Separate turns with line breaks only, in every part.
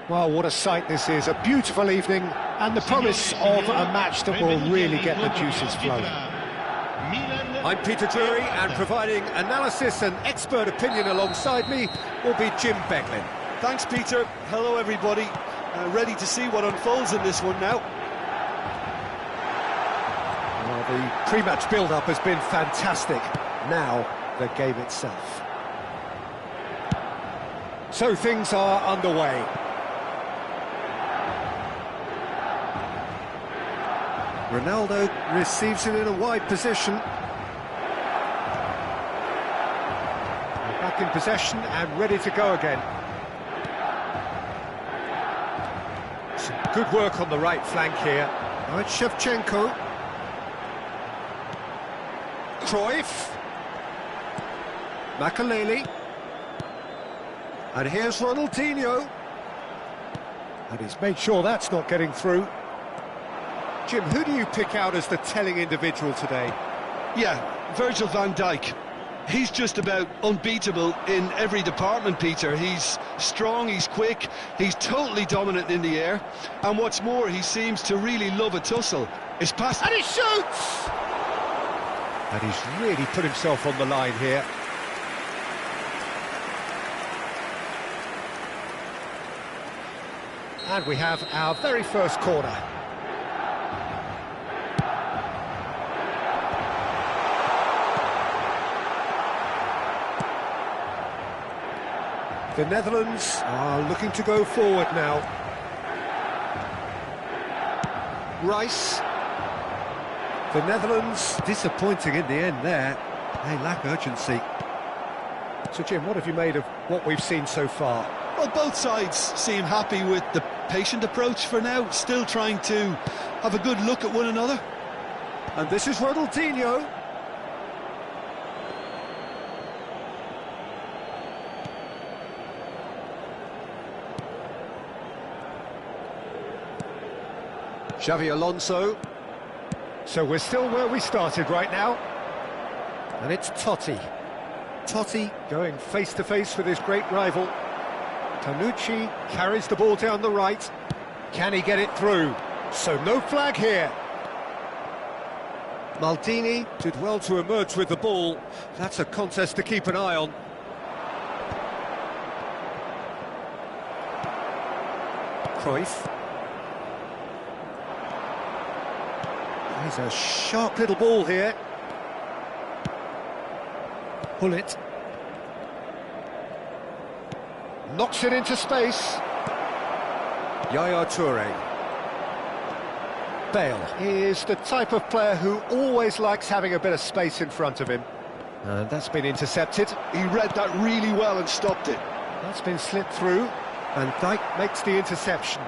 Well, what a sight this is, a beautiful evening, and the promise of a match that will really get the juices flowing. I'm Peter Drury, and providing analysis and expert opinion alongside me will be Jim Becklin.
Thanks, Peter. Hello, everybody. Ready to see what unfolds in this one now.
Well, the pre-match build-up has been fantastic. Now, the game itself. So things are underway. Ronaldo receives it in a wide position. They're back in possession and ready to go again. Some good work on the right flank here. Now it's Shevchenko. Cruyff. Makaleli. And here's Ronaldinho. And he's made sure that's not getting through. Jim, who do you pick out as the telling individual today?
Yeah, Virgil van Dijk. He's just about unbeatable in every department, Peter. He's strong, he's quick, he's totally dominant in the air. And what's more, he seems to really love a tussle. His pass...
And he shoots! And he's really put himself on the line here. And we have our very first corner. The Netherlands are looking to go forward now. Rice. The Netherlands disappointing in the end there. They lack urgency. So Jim, what have you made of what we've seen so far?
Well, both sides seem happy with the patient approach for now, still trying to have a good look at one another.
And this is Ronaldinho. Xavi Alonso. So we're still where we started right now. And it's Totti. Totti going face-to-face with his great rival. Tanucci carries the ball down the right. Can he get it through? So no flag here. Maldini did well to emerge with the ball. That's a contest to keep an eye on. Cruyff. He's a sharp little ball here. Bullet. Knocks it into space. Yaya Toure. Bale is the type of player who always likes having a bit of space in front of him. And that's been intercepted.
He read that really well and stopped it.
That's been slipped through. And Dijk makes the interception.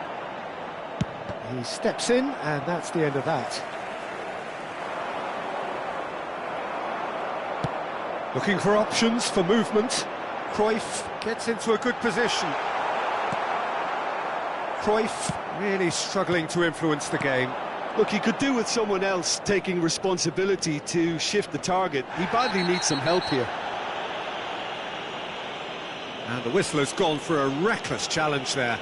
He steps in, and that's the end of that. Looking for options for movement. Cruyff gets into a good position. Cruyff really struggling to influence the game.
Look, he could do with someone else taking responsibility to shift the target. He badly needs some help here.
And the whistle has gone for a reckless challenge there.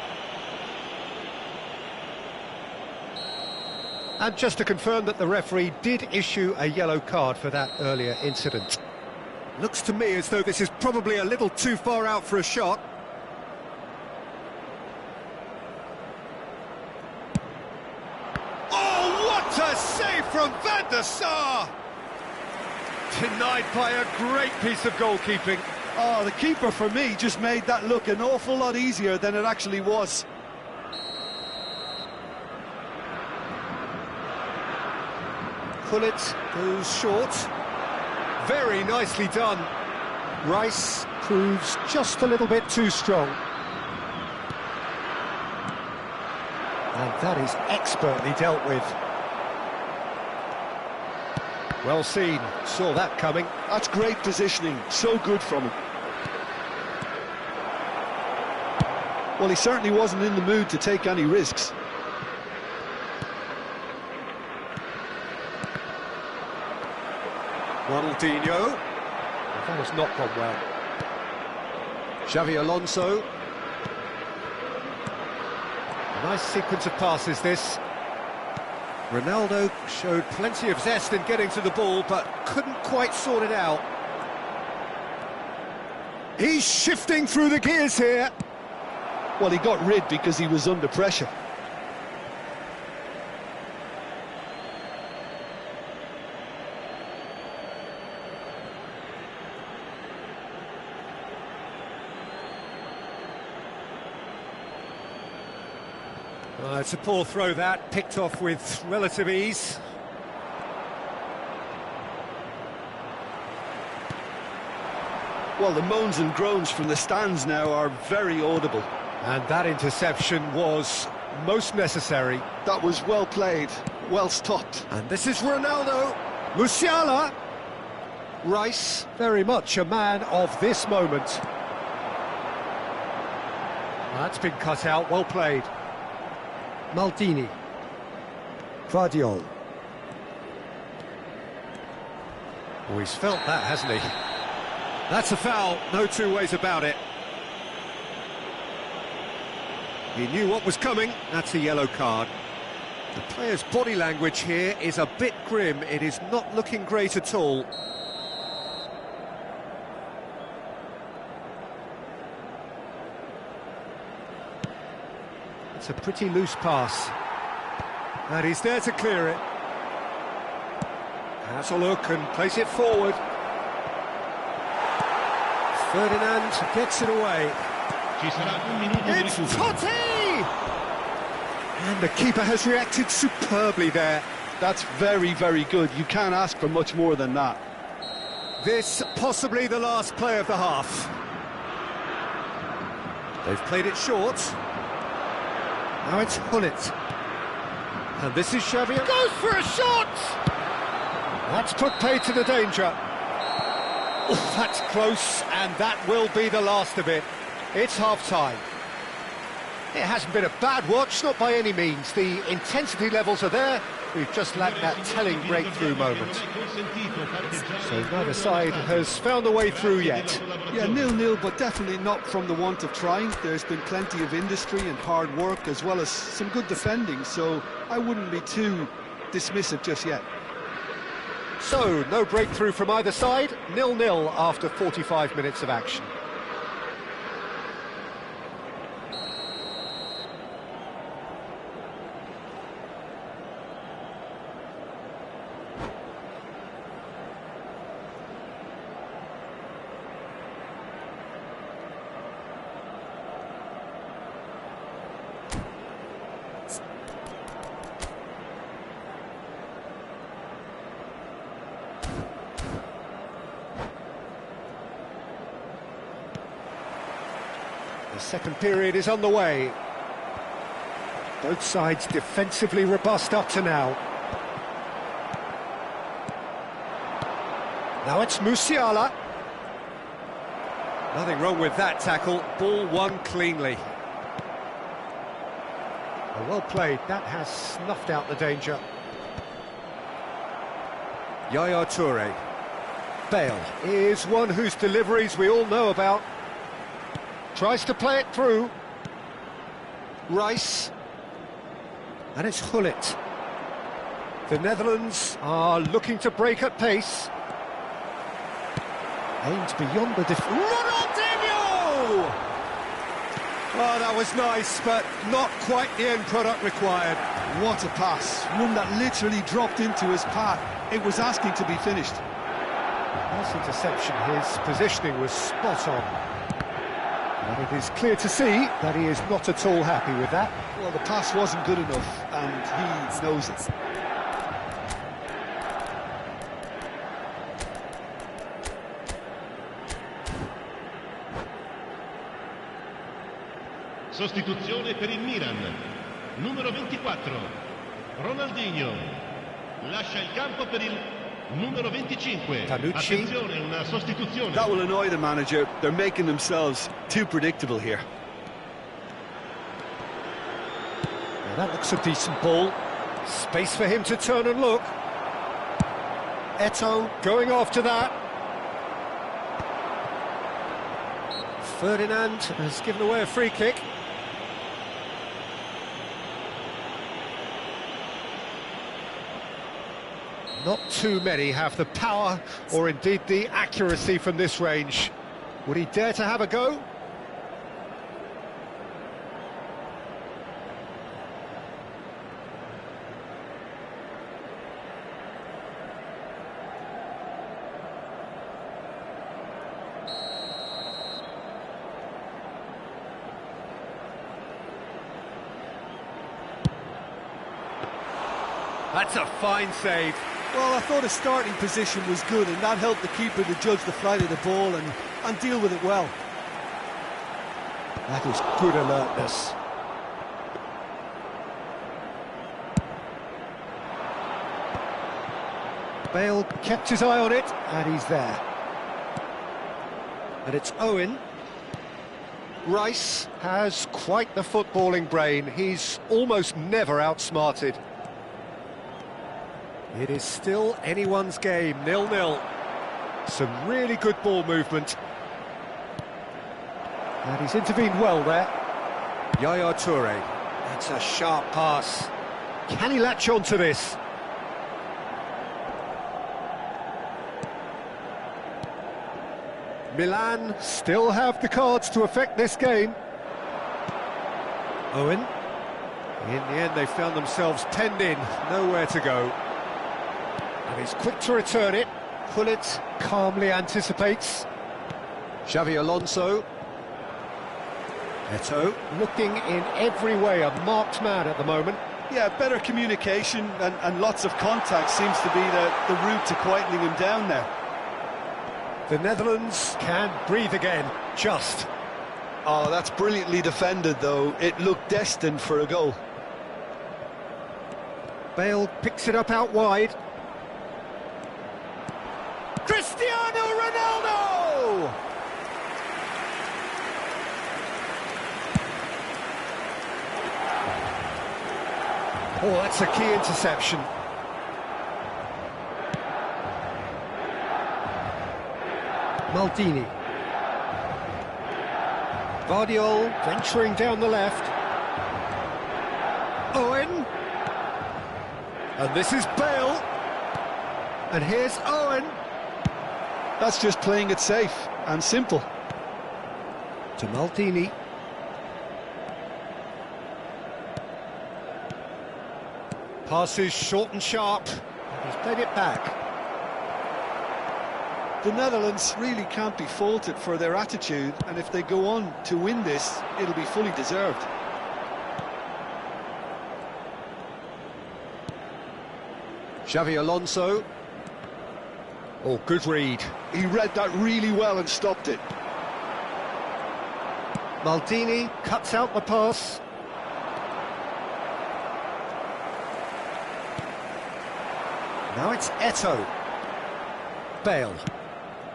And just to confirm that the referee did issue a yellow card for that earlier incident. Looks to me as though this is probably a little too far out for a shot. Oh, what a save from Van der Sar! Denied by a great piece of goalkeeping.
Oh, the keeper, for me, just made that look an awful lot easier than it actually was.
Gullit goes short. Very nicely done. Rice proves just a little bit too strong. And that is expertly dealt with. Well seen, saw that coming.
That's great positioning, so good from him. Well, he certainly wasn't in the mood to take any risks.
Ronaldinho. That has not gone well. Xavi Alonso. Nice sequence of passes, this. Ronaldo showed plenty of zest in getting to the ball, but couldn't quite sort it out. He's shifting through the gears here.
Well, he got rid because he was under pressure.
It's a poor throw, that, picked off with relative ease.
Well, the moans and groans from the stands now are very audible.
And that interception was most necessary.
That was well played, well stopped.
And this is Ronaldo. Musiala. Rice, very much a man of this moment. That's been cut out, well played. Maldini. Guardiol. Oh, he's felt that, hasn't he? That's a foul, no two ways about it. He knew what was coming, that's a yellow card. The player's body language here is a bit grim, it is not looking great at all. It's a pretty loose pass. And he's there to clear it. Has a look and plays it forward. Ferdinand gets it away. It's Totti! And the keeper has reacted superbly there.
That's very, very good. You can't ask for much more than that.
This possibly the last play of the half. They've played it short. Now it's Hullet. And this is Xavi. Goes for a shot! That's put paid to the danger. Oh, that's close, and that will be the last of it. It's half-time. It hasn't been a bad watch, not by any means. The intensity levels are there. We've just lacked that telling breakthrough moment. So neither side has found a way through yet.
Yeah, 0-0, but definitely not from the want of trying. There's been plenty of industry and hard work, as well as some good defending, so I wouldn't be too dismissive just yet.
So, no breakthrough from either side, 0-0 after 45 minutes of action. The second period is on the way. Both sides defensively robust up to now. Now it's Musiala. Nothing wrong with that tackle. Ball won cleanly. Well played. That has snuffed out the danger. Yaya Toure. Bale is one whose deliveries we all know about. Tries to play it through. Rice. And it's Hullet. The Netherlands are looking to break at pace. Aimed beyond the Ronaldinho! Oh, that was nice, but not quite the end product required.
What a pass. One that literally dropped into his path. It was asking to be finished.
Nice interception. His positioning was spot on. And it is clear to see that he is not at all happy with that.
Well, the pass wasn't good enough, and he knows it.
Sostituzione per il Milan. Numero 24, Ronaldinho. Lascia il campo per il numero 25. Attenzione, una sostituzione.
That will annoy the manager. They're making themselves too predictable here.
Now that looks a decent ball. Space for him to turn and look. Eto'o going after that. Ferdinand has given away a free kick. Not too many have the power or indeed the accuracy from this range. Would he dare to have a go? That's a fine save.
Well, I thought his starting position was good, and that helped the keeper to judge the flight of the ball and deal with it well.
That is good alertness. Bale kept his eye on it, and he's there. And it's Owen. Rice has quite the footballing brain. He's almost never outsmarted. It is still anyone's game, 0-0. Some really good ball movement. And he's intervened well there. Yaya Toure. That's a sharp pass. Can he latch on to this? Milan still have the cards to affect this game. Owen. In the end, they found themselves penned in, nowhere to go. And he's quick to return it. Pullet calmly anticipates. Xavi Alonso. Eto'o looking in every way a marked man at the moment.
Yeah, better communication and lots of contact seems to be the route to quietening him down now.
The Netherlands can breathe again, just.
Oh, that's brilliantly defended, though. It looked destined for a goal.
Bale picks it up out wide. Cristiano Ronaldo! Oh, that's a key interception. Maldini. Vardiol venturing down the left. Owen. And this is Bale. And here's Owen.
That's just playing it safe and simple.
To Maldini. Passes short and sharp. He's played it back.
The Netherlands really can't be faulted for their attitude, and if they go on to win this, it'll be fully deserved.
Xavi Alonso. Oh, good read.
He read that really well and stopped it.
Maldini cuts out the pass. Now it's Eto'o. Bale.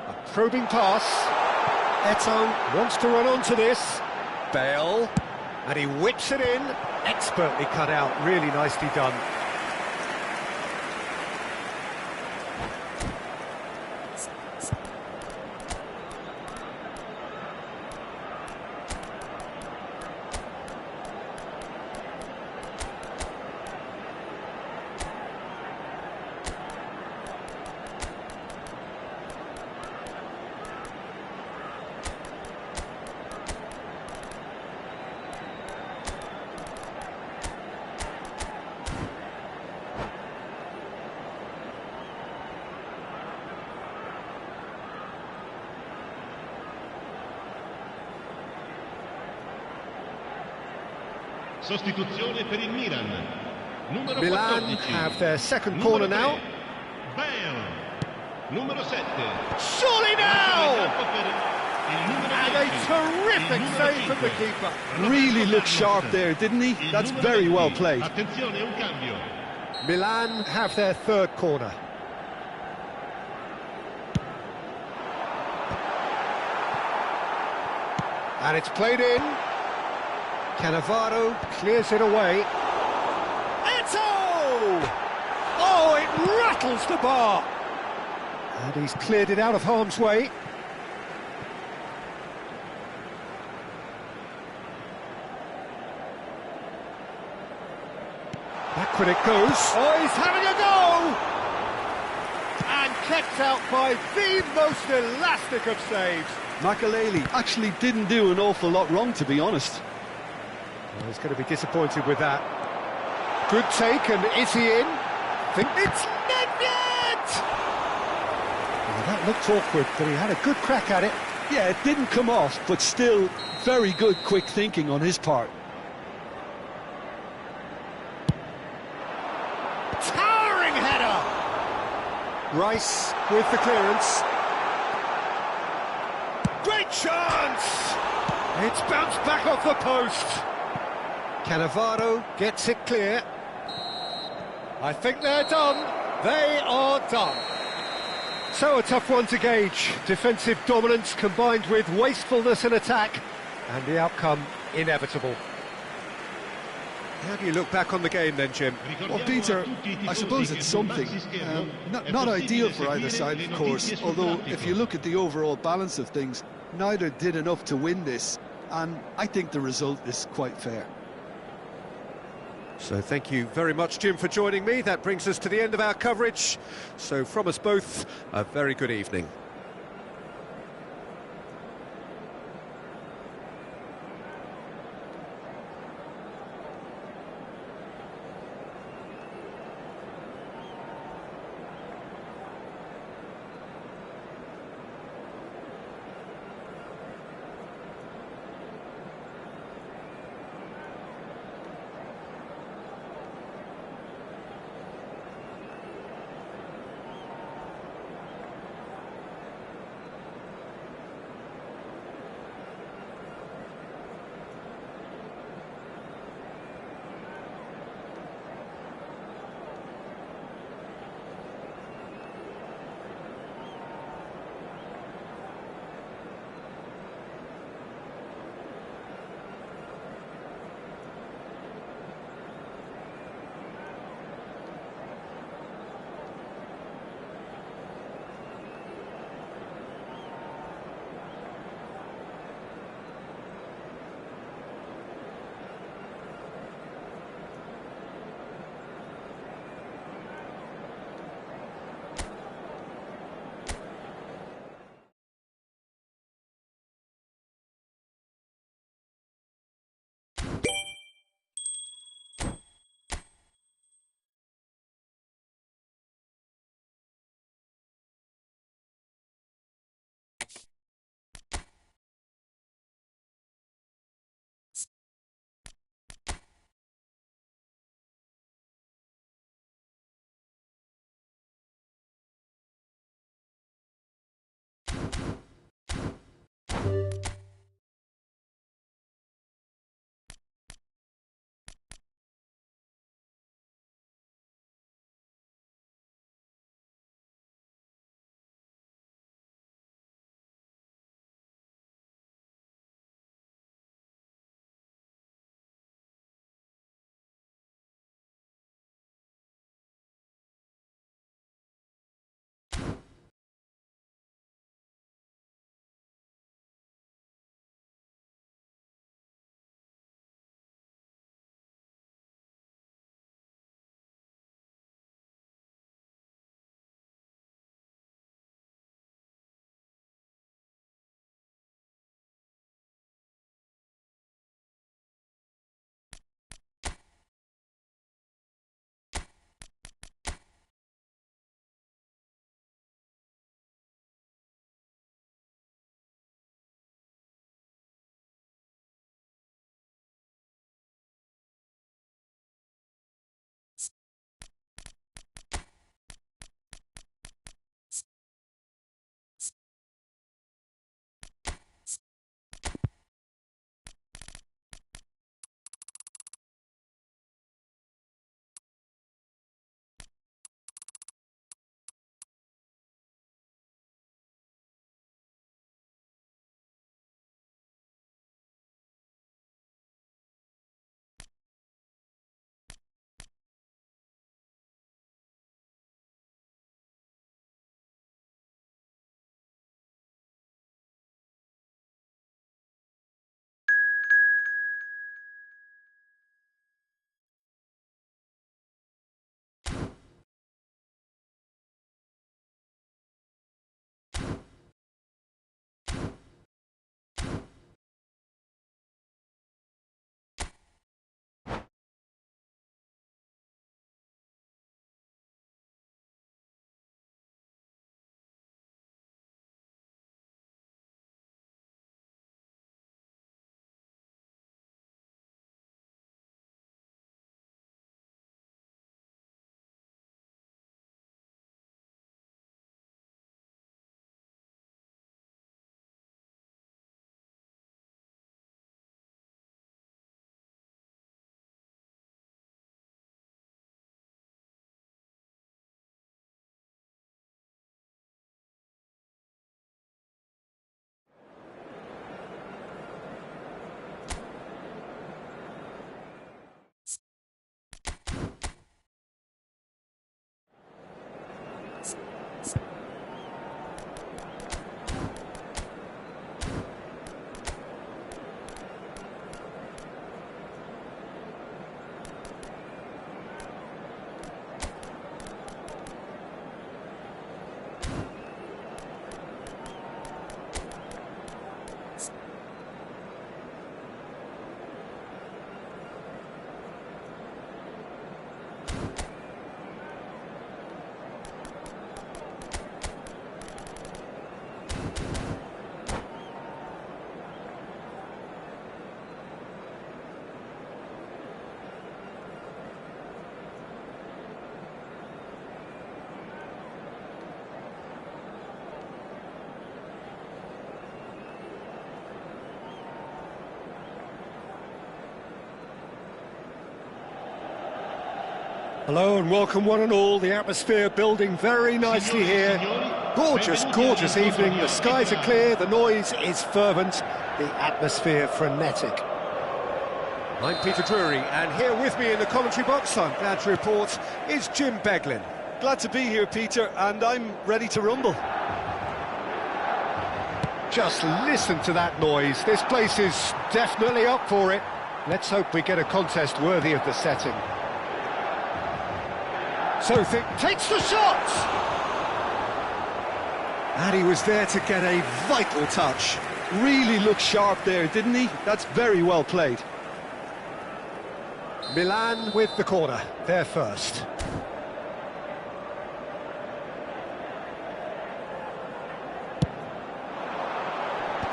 A probing pass. Eto'o wants to run onto this. Bale. And he whips it in. Expertly cut out. Really nicely done.
Sostituzione per il Milan. Numero
Milan
14.
have their second corner now.
Bale. Numero 7.
Surely now! And a terrific save from the keeper.
Really looked sharp there, didn't he? That's very well played.
Attenzione, un cambio.
Milan have their third corner. And it's played in. Cannavaro clears it away. Eto'o! Oh, it rattles the bar. And he's cleared it out of harm's way. Backward it goes. Oh, he's having a go! kept out by the most elastic of saves.
Makaleli actually didn't do an awful lot wrong, to be honest.
Well, he's going to be disappointed with that. Good take, and is he in? It's Nedved! Well, that looked awkward, but he had a good crack at it.
Yeah, it didn't come off, but still very good quick thinking on his part.
Towering header! Rice with the clearance. Great chance! It's bounced back off the post. Cannavaro gets it clear. I think they're done. They are done. So a tough one to gauge. Defensive dominance combined with wastefulness in attack, and the outcome inevitable. How do you look back on the game then, Jim?
Well, Peter, I suppose it's something. Not ideal for either side, of course, although if you look at the overall balance of things, neither did enough to win this, and I think the result is quite fair.
So thank you very much, Jim, for joining me. That brings us to the end of our coverage. So from us both, a very good evening. Hello and welcome one and all. The atmosphere building very nicely here. Gorgeous, gorgeous evening. The skies are clear, the noise is fervent, the atmosphere frenetic. I'm Peter Drury, and here with me in the commentary box, I'm glad to report, is Jim Beglin.
Glad to be here, Peter, and I'm ready to rumble.
Just listen to that noise. This place is definitely up for it. Let's hope we get a contest worthy of the setting. Sothik takes the shot!
And he was there to get a vital touch. Really looked sharp there, didn't he? That's very well played.
Milan with the corner, they're first.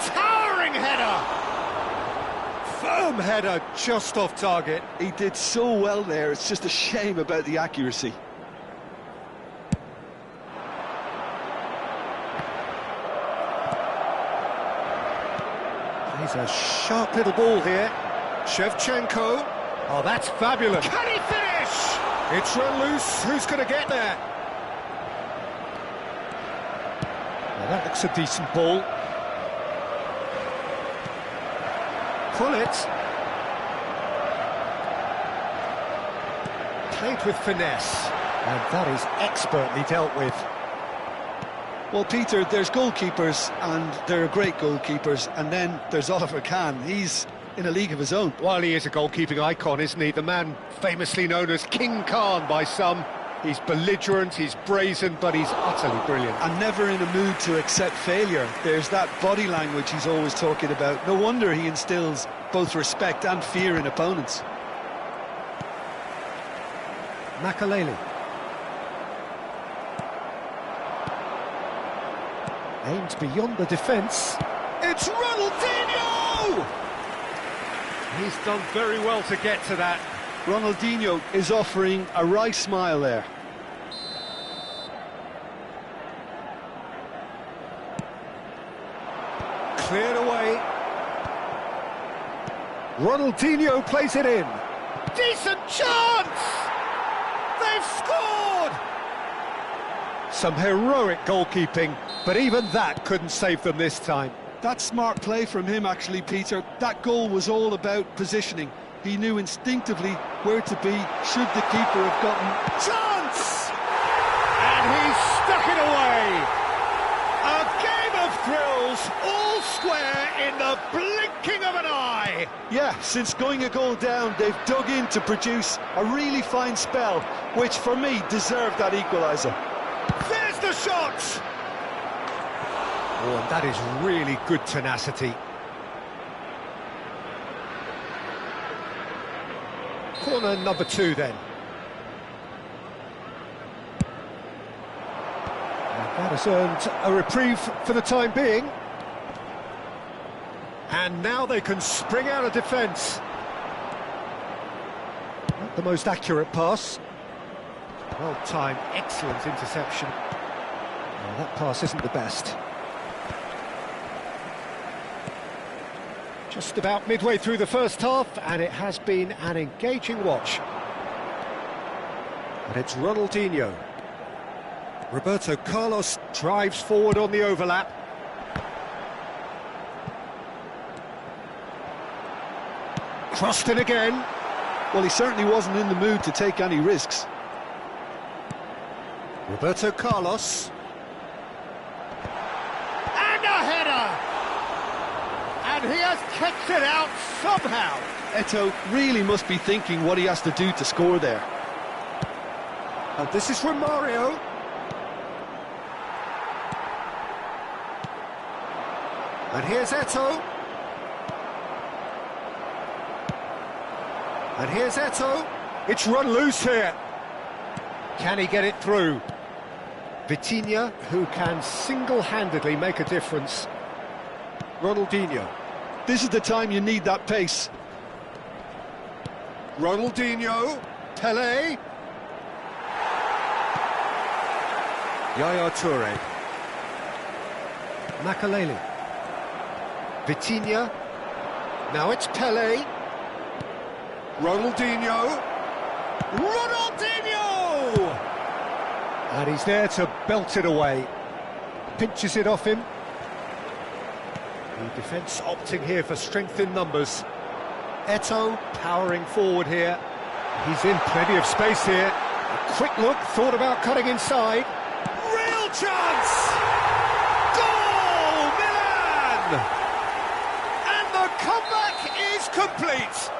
Towering header! Firm header, just off target.
He did so well there, it's just a shame about the accuracy.
He's a sharp little ball here. Shevchenko. Oh, that's fabulous. Can he finish? It's run loose. Who's going to get there? Well, that looks a decent ball. Pull it. Played with finesse. And that is expertly dealt with.
Well, Peter, there's goalkeepers, and there are great goalkeepers, and then there's Oliver Kahn. He's in a league of his own.
Well, he is a goalkeeping icon, isn't he? The man famously known as King Khan by some. He's belligerent, he's brazen, but he's utterly brilliant.
And never in a mood to accept failure. There's that body language he's always talking about. No wonder he instills both respect and fear in opponents.
Makaleli. Aimed beyond the defence. It's Ronaldinho! He's done very well to get to that.
Ronaldinho is offering a wry smile there.
Cleared away. Ronaldinho plays it in. Decent chance! They've scored! Some heroic goalkeeping, but even that couldn't save them this time.
That's smart play from him, actually, Peter. That goal was all about positioning. He knew instinctively where to be should the keeper have gotten...
Chance! And he stuck it away! A game of thrills, all square in the blinking of an eye!
Yeah, since going a goal down, they've dug in to produce a really fine spell, which for me deserved that equaliser.
There's the shot! Oh, and that is really good tenacity. Corner number 2 then. And that has earned a reprieve for the time being. And now they can spring out of defence. Not the most accurate pass. Well-timed, excellent interception. Well, that pass isn't the best. Just about midway through the first half, and it has been an engaging watch. And it's Ronaldinho. Roberto Carlos drives forward on the overlap. Crossed in again.
Well, he certainly wasn't in the mood to take any risks.
Roberto Carlos. And a header! And he has kicked it out somehow.
Eto'o really must be thinking what he has to do to score there.
And this is from Mario. And here's Eto'o. And here's Eto'o. It's run loose here. Can he get it through? Vitinha, who can single-handedly make a difference. Ronaldinho.
This is the time you need that pace.
Ronaldinho. Pelé. Yaya Toure. Makaleli. Vitinha. Now it's Pelé. Ronaldinho. Ronaldinho! And he's there to belt it away. Pinches it off him. The defence opting here for strength in numbers. Eto'o powering forward here. He's in plenty of space here. A quick look, thought about cutting inside. Real chance! Goal, Milan! And the comeback is complete.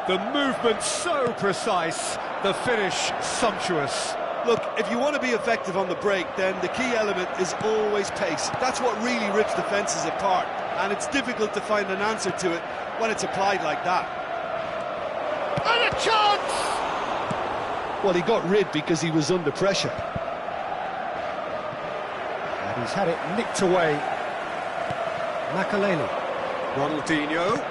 The movement so precise, the finish sumptuous.
Look, if you want to be effective on the break, then the key element is always pace. That's what really rips defences apart, and it's difficult to find an answer to it when it's applied like that.
And a chance!
Well, he got rid because he was under pressure.
And he's had it nicked away. Makaleli. Ronaldinho.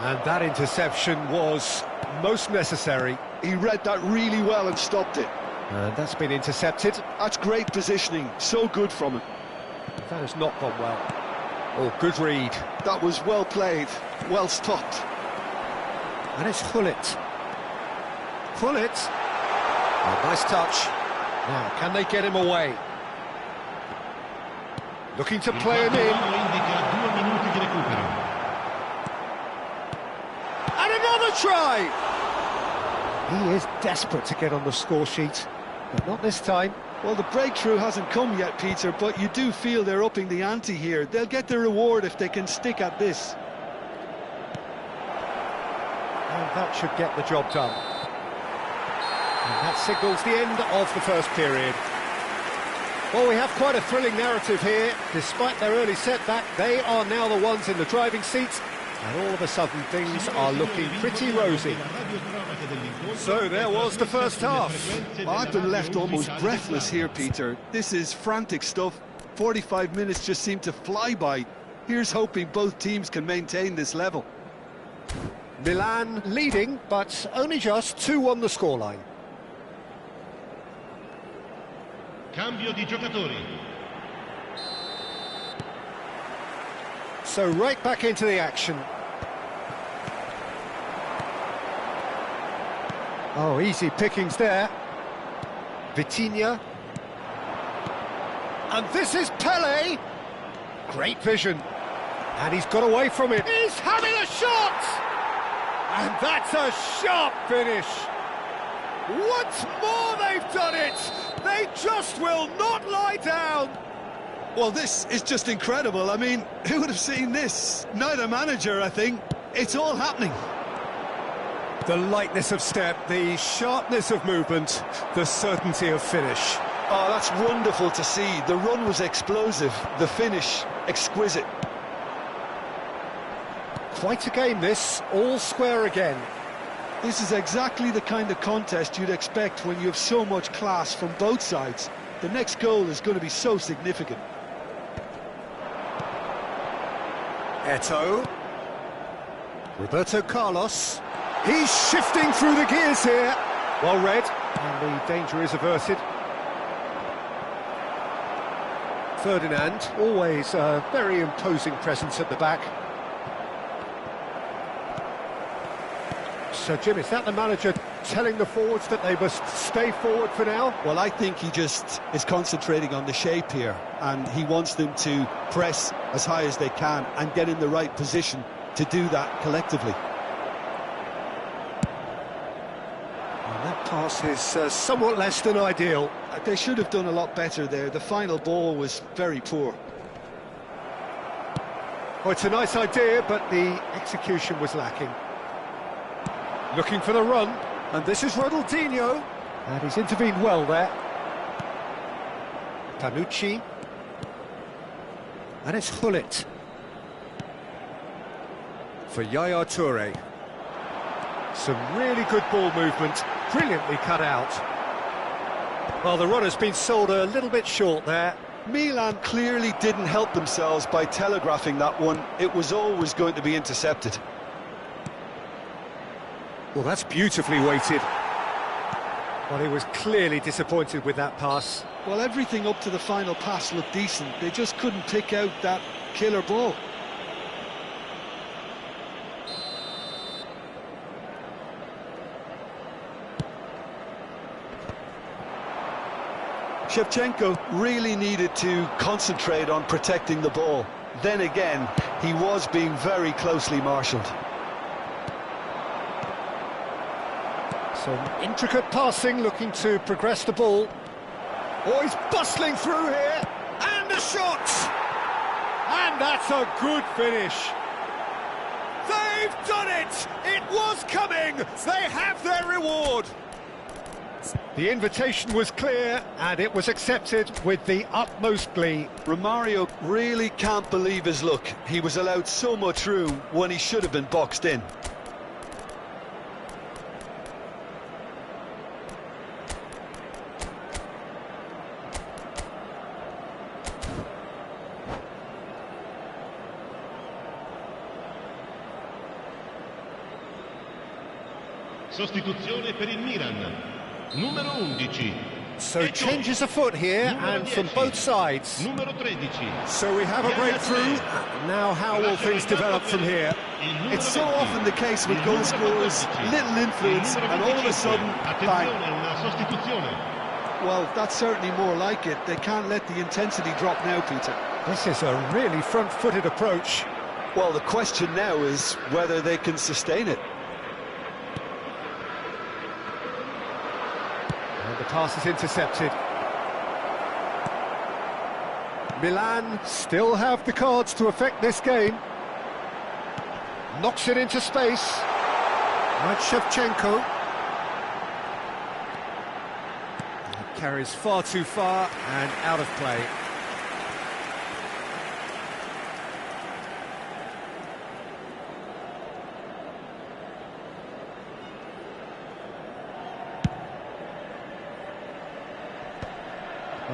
And that interception was most necessary.
He read that really well and stopped it.
And that's been intercepted.
That's great positioning, so good from him.
That has not gone well. Oh, good read.
That was well played, well stopped.
And it's Hullet. Hullet. Oh, nice touch. Now, can they get him away? Looking to play him in. And another try! He is desperate to get on the score sheet, but not this time.
Well, the breakthrough hasn't come yet, Peter, but you do feel they're upping the ante here. They'll get their reward if they can stick at this.
And that should get the job done. And that signals the end of the first period. Well, we have quite a thrilling narrative here. Despite their early setback, they are now the ones in the driving seat. And all of a sudden, things are looking pretty rosy. So there was the first half.
I've been left almost breathless here, Peter. This is frantic stuff. 45 minutes just seem to fly by. Here's hoping both teams can maintain this level.
Milan leading, but only just 2 on the scoreline.
Cambio di giocatori.
So right back into the action. Oh, easy pickings there. Vitinha. And this is Pele. Great vision. And he's got away from it. He's having a shot! And that's a sharp finish. Once more they've done it. They just will not lie down.
Well, this is just incredible. I mean, who would have seen this? Neither manager, I think. It's all happening.
The lightness of step, the sharpness of movement, the certainty of finish.
Oh, that's wonderful to see. The run was explosive, the finish exquisite.
Quite a game this, all square again.
This is exactly the kind of contest you'd expect when you have so much class from both sides. The next goal is going to be so significant.
Eto'o. Roberto Carlos. He's shifting through the gears here. Well read, and the danger is averted. Ferdinand, always a very imposing presence at the back. So, Jim, is that the manager telling the forwards that they must stay forward for now?
Well, I think he just is concentrating on the shape here, and he wants them to press as high as they can and get in the right position to do that collectively.
And that pass is somewhat less than ideal.
They should have done a lot better there. The final ball was very poor.
Well, it's a nice idea, but the execution was lacking. Looking for the run, and this is Ronaldinho, and he's intervened well there. Tanucci, and it's Hullet for Yaya Toure. Some really good ball movement, brilliantly cut out. Well, the run has been sold a little bit short there.
Milan clearly didn't help themselves by telegraphing that one. It was always going to be intercepted.
Well, that's beautifully weighted. Well, he was clearly disappointed with that pass.
Well, everything up to the final pass looked decent. They just couldn't pick out that killer ball.
Shevchenko really needed to concentrate on protecting the ball. Then again, he was being very closely marshalled.
Some intricate passing, looking to progress the ball. Oh, he's bustling through here, and a shot! And that's a good finish. They've done it! It was coming! They have their reward! The invitation was clear, and it was accepted with the utmost glee.
Romario really can't believe his luck. He was allowed so much room when he should have been boxed in.
Sostituzione per il Milan, numero 11.
So changes afoot here, and from both sides.
Numero 13.
So we have a breakthrough. Now how will things develop from here?
It's so often the case with goal scorers, little influence, and all of a sudden, bang. Well, that's certainly more like it. They can't let the intensity drop now, Peter.
This is a really front-footed approach.
Well, the question now is whether they can sustain it.
And the pass is intercepted. Milan still have the cards to affect this game. Knocks it into space. Right, Shevchenko. It carries far too far and out of play.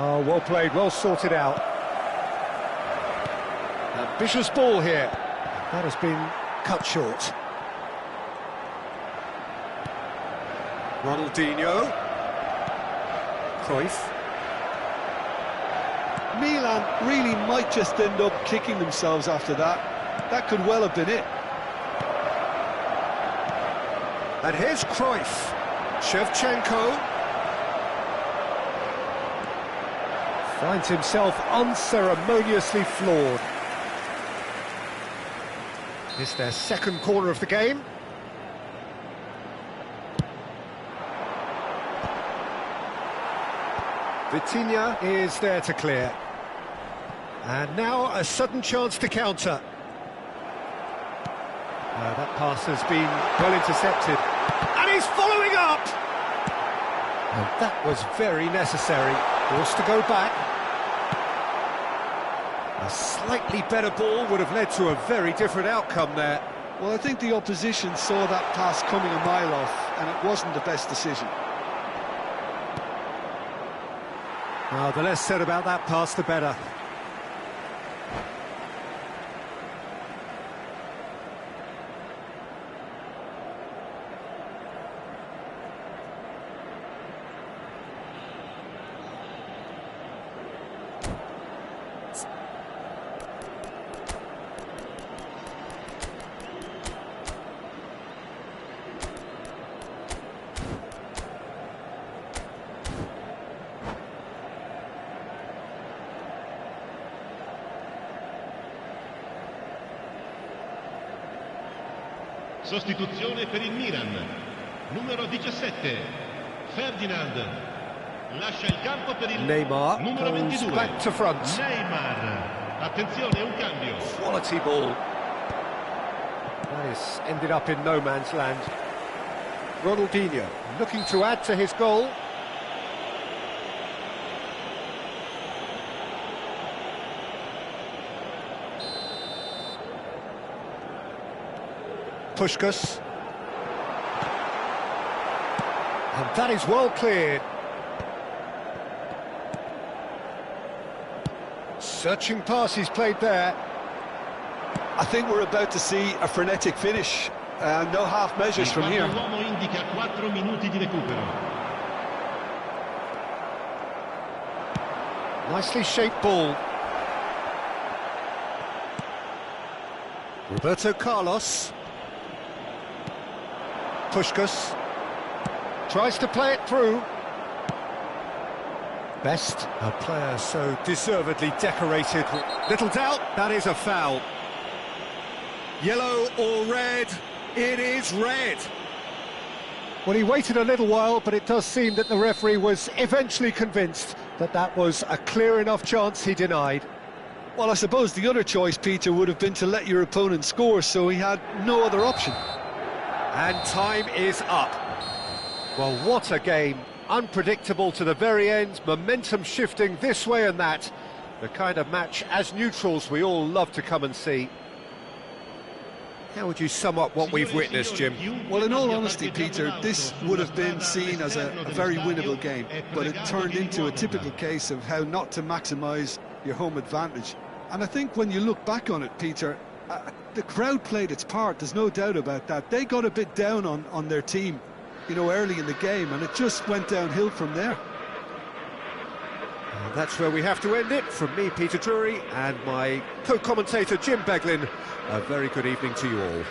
Oh, well played, well sorted out. Ambitious ball here. That has been cut short. Ronaldinho. Cruyff.
Milan really might just end up kicking themselves after that. That could well have been it.
And here's Cruyff. Shevchenko. Finds himself unceremoniously floored. It's their second corner of the game. Vitinha is there to clear. And now a sudden chance to counter. That pass has been well intercepted. And he's following up! And that was very necessary. Forced to go back. A slightly better ball would have led to a very different outcome there.
Well, I think the opposition saw that pass coming a mile off, and it wasn't the best decision.
Well, the less said about that pass, the better.
Sostituzione per il Milan, numero 17, Ferdinand. Lascia il campo per il
Neymar
numero 22.
Back to front.
Neymar. Attenzione, un cambio.
Quality ball. That is ended up in no man's land. Ronaldinho looking to add to his goal. Puskás. And that is well cleared. Searching pass he's played there.
I think we're about to see a frenetic finish. No half measures from here.
L'uomo indica 4 minuti di recupero.
Nicely shaped ball. Roberto Carlos. Puskás tries to play it through. Best, a player so deservedly decorated. Little doubt, that is a foul. Yellow or red? It is red. Well, he waited a little while, but it does seem that the referee was eventually convinced that that was a clear enough chance he denied.
Well, I suppose the other choice, Peter, would have been to let your opponent score, so he had no other option.
And time is up. Well, what a game. Unpredictable to the very end, momentum shifting this way and that. The kind of match, as neutrals, we all love to come and see. How would you sum up what we've witnessed, Jim?
Well, in all honesty, Peter, this would have been seen as a very winnable game, but it turned into a typical case of how not to maximise your home advantage. And I think when you look back on it, Peter, the crowd played its part, there's no doubt about that. They got a bit down on their team, you know, early in the game, and it just went downhill from there.
And that's where we have to end it. From me, Peter Drury, and my co-commentator, Jim Beglin, a very good evening to you all.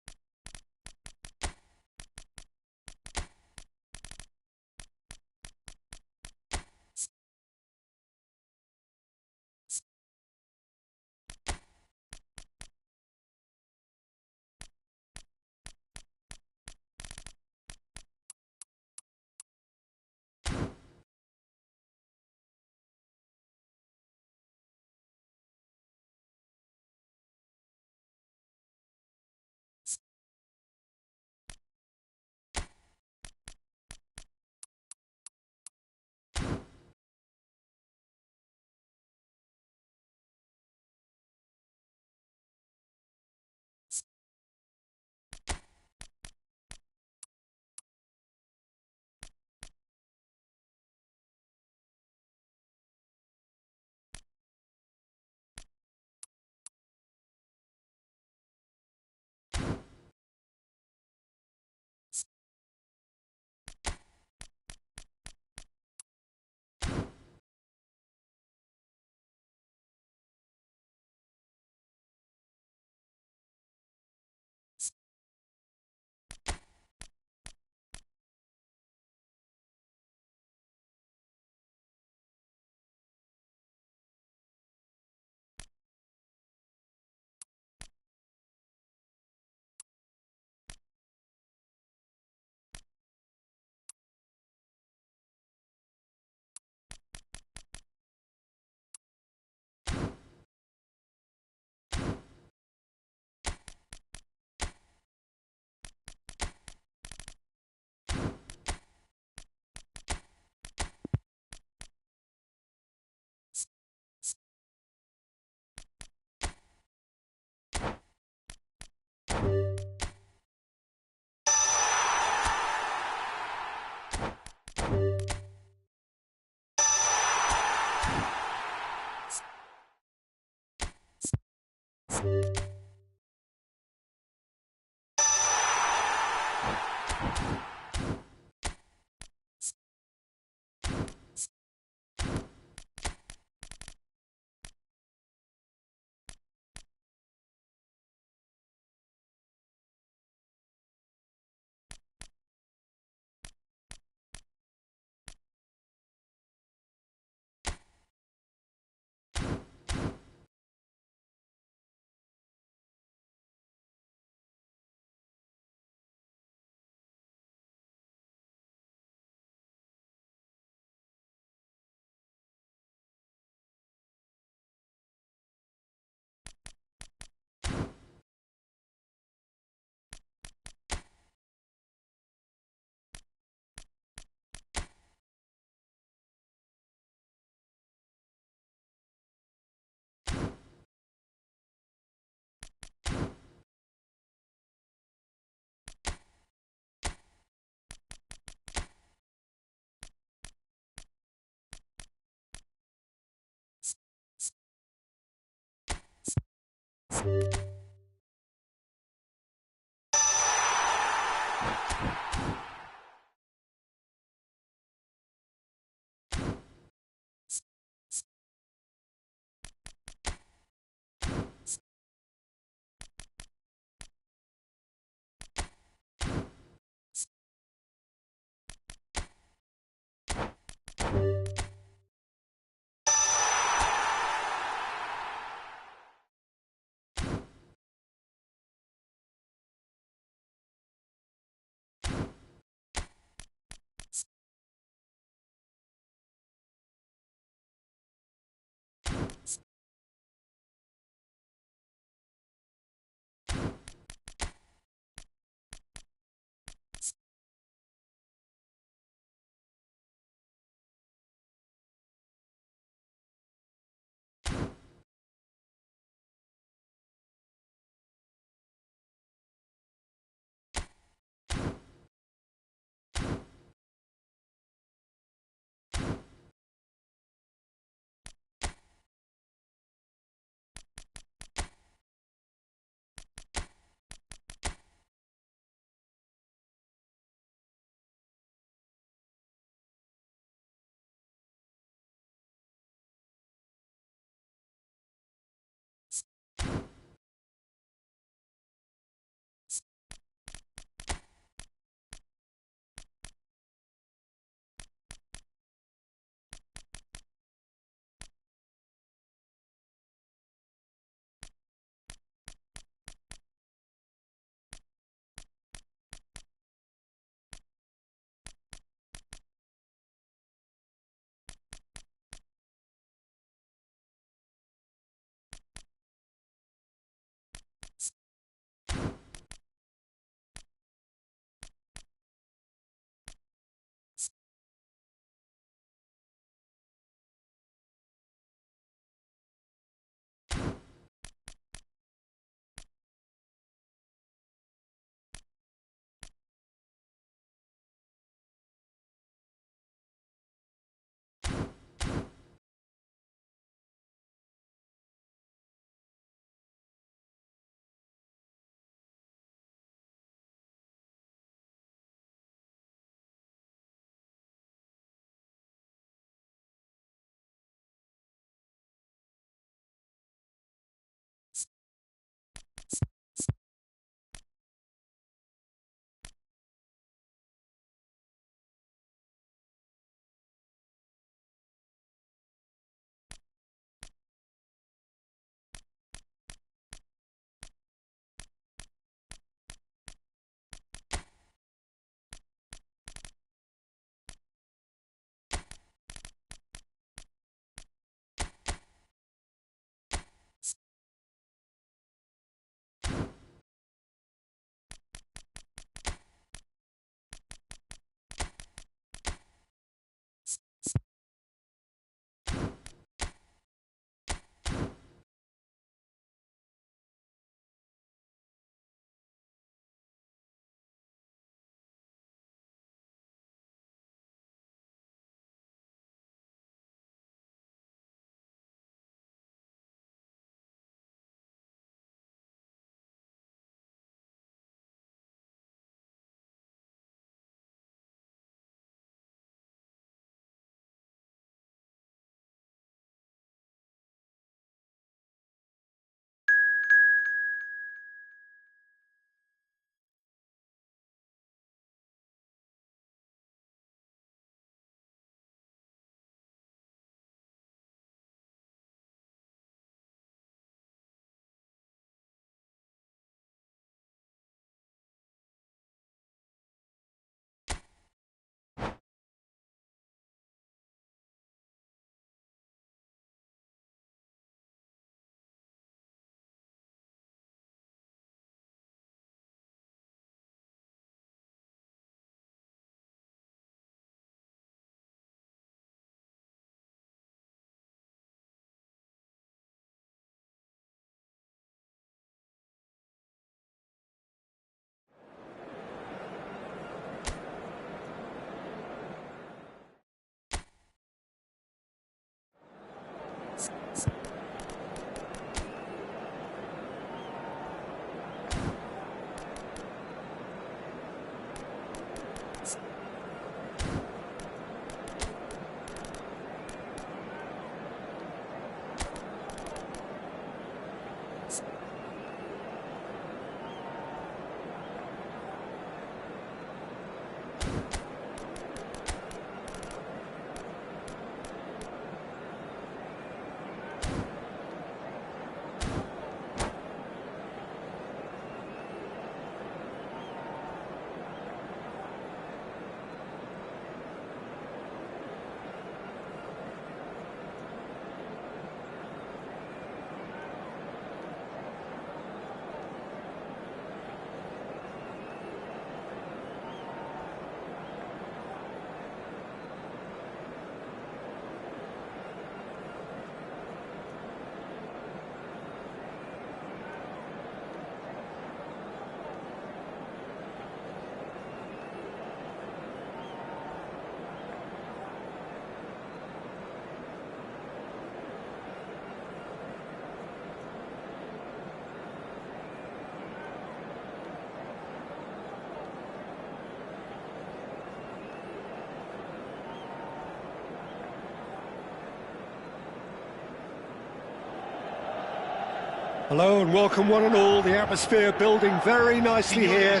Hello and welcome one and all. The atmosphere building very nicely here.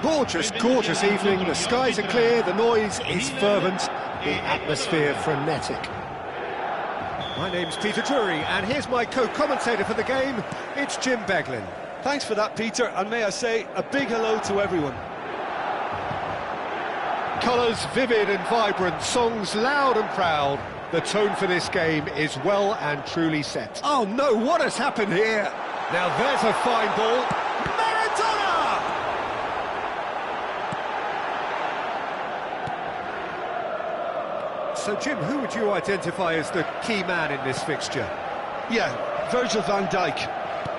Gorgeous, gorgeous evening. The skies are clear, the noise is fervent, the atmosphere frenetic. My name's Peter Drury, and here's my co-commentator for the game. It's Jim Beglin.
Thanks for that, Peter, and may I say a big hello to everyone.
Colours vivid and vibrant, songs loud and proud. The tone for this game is well and truly set. Oh no, what has happened here? Now there's a fine ball. Maradona! So Jim, who would you identify as the key man in this fixture?
Yeah, Virgil van Dijk.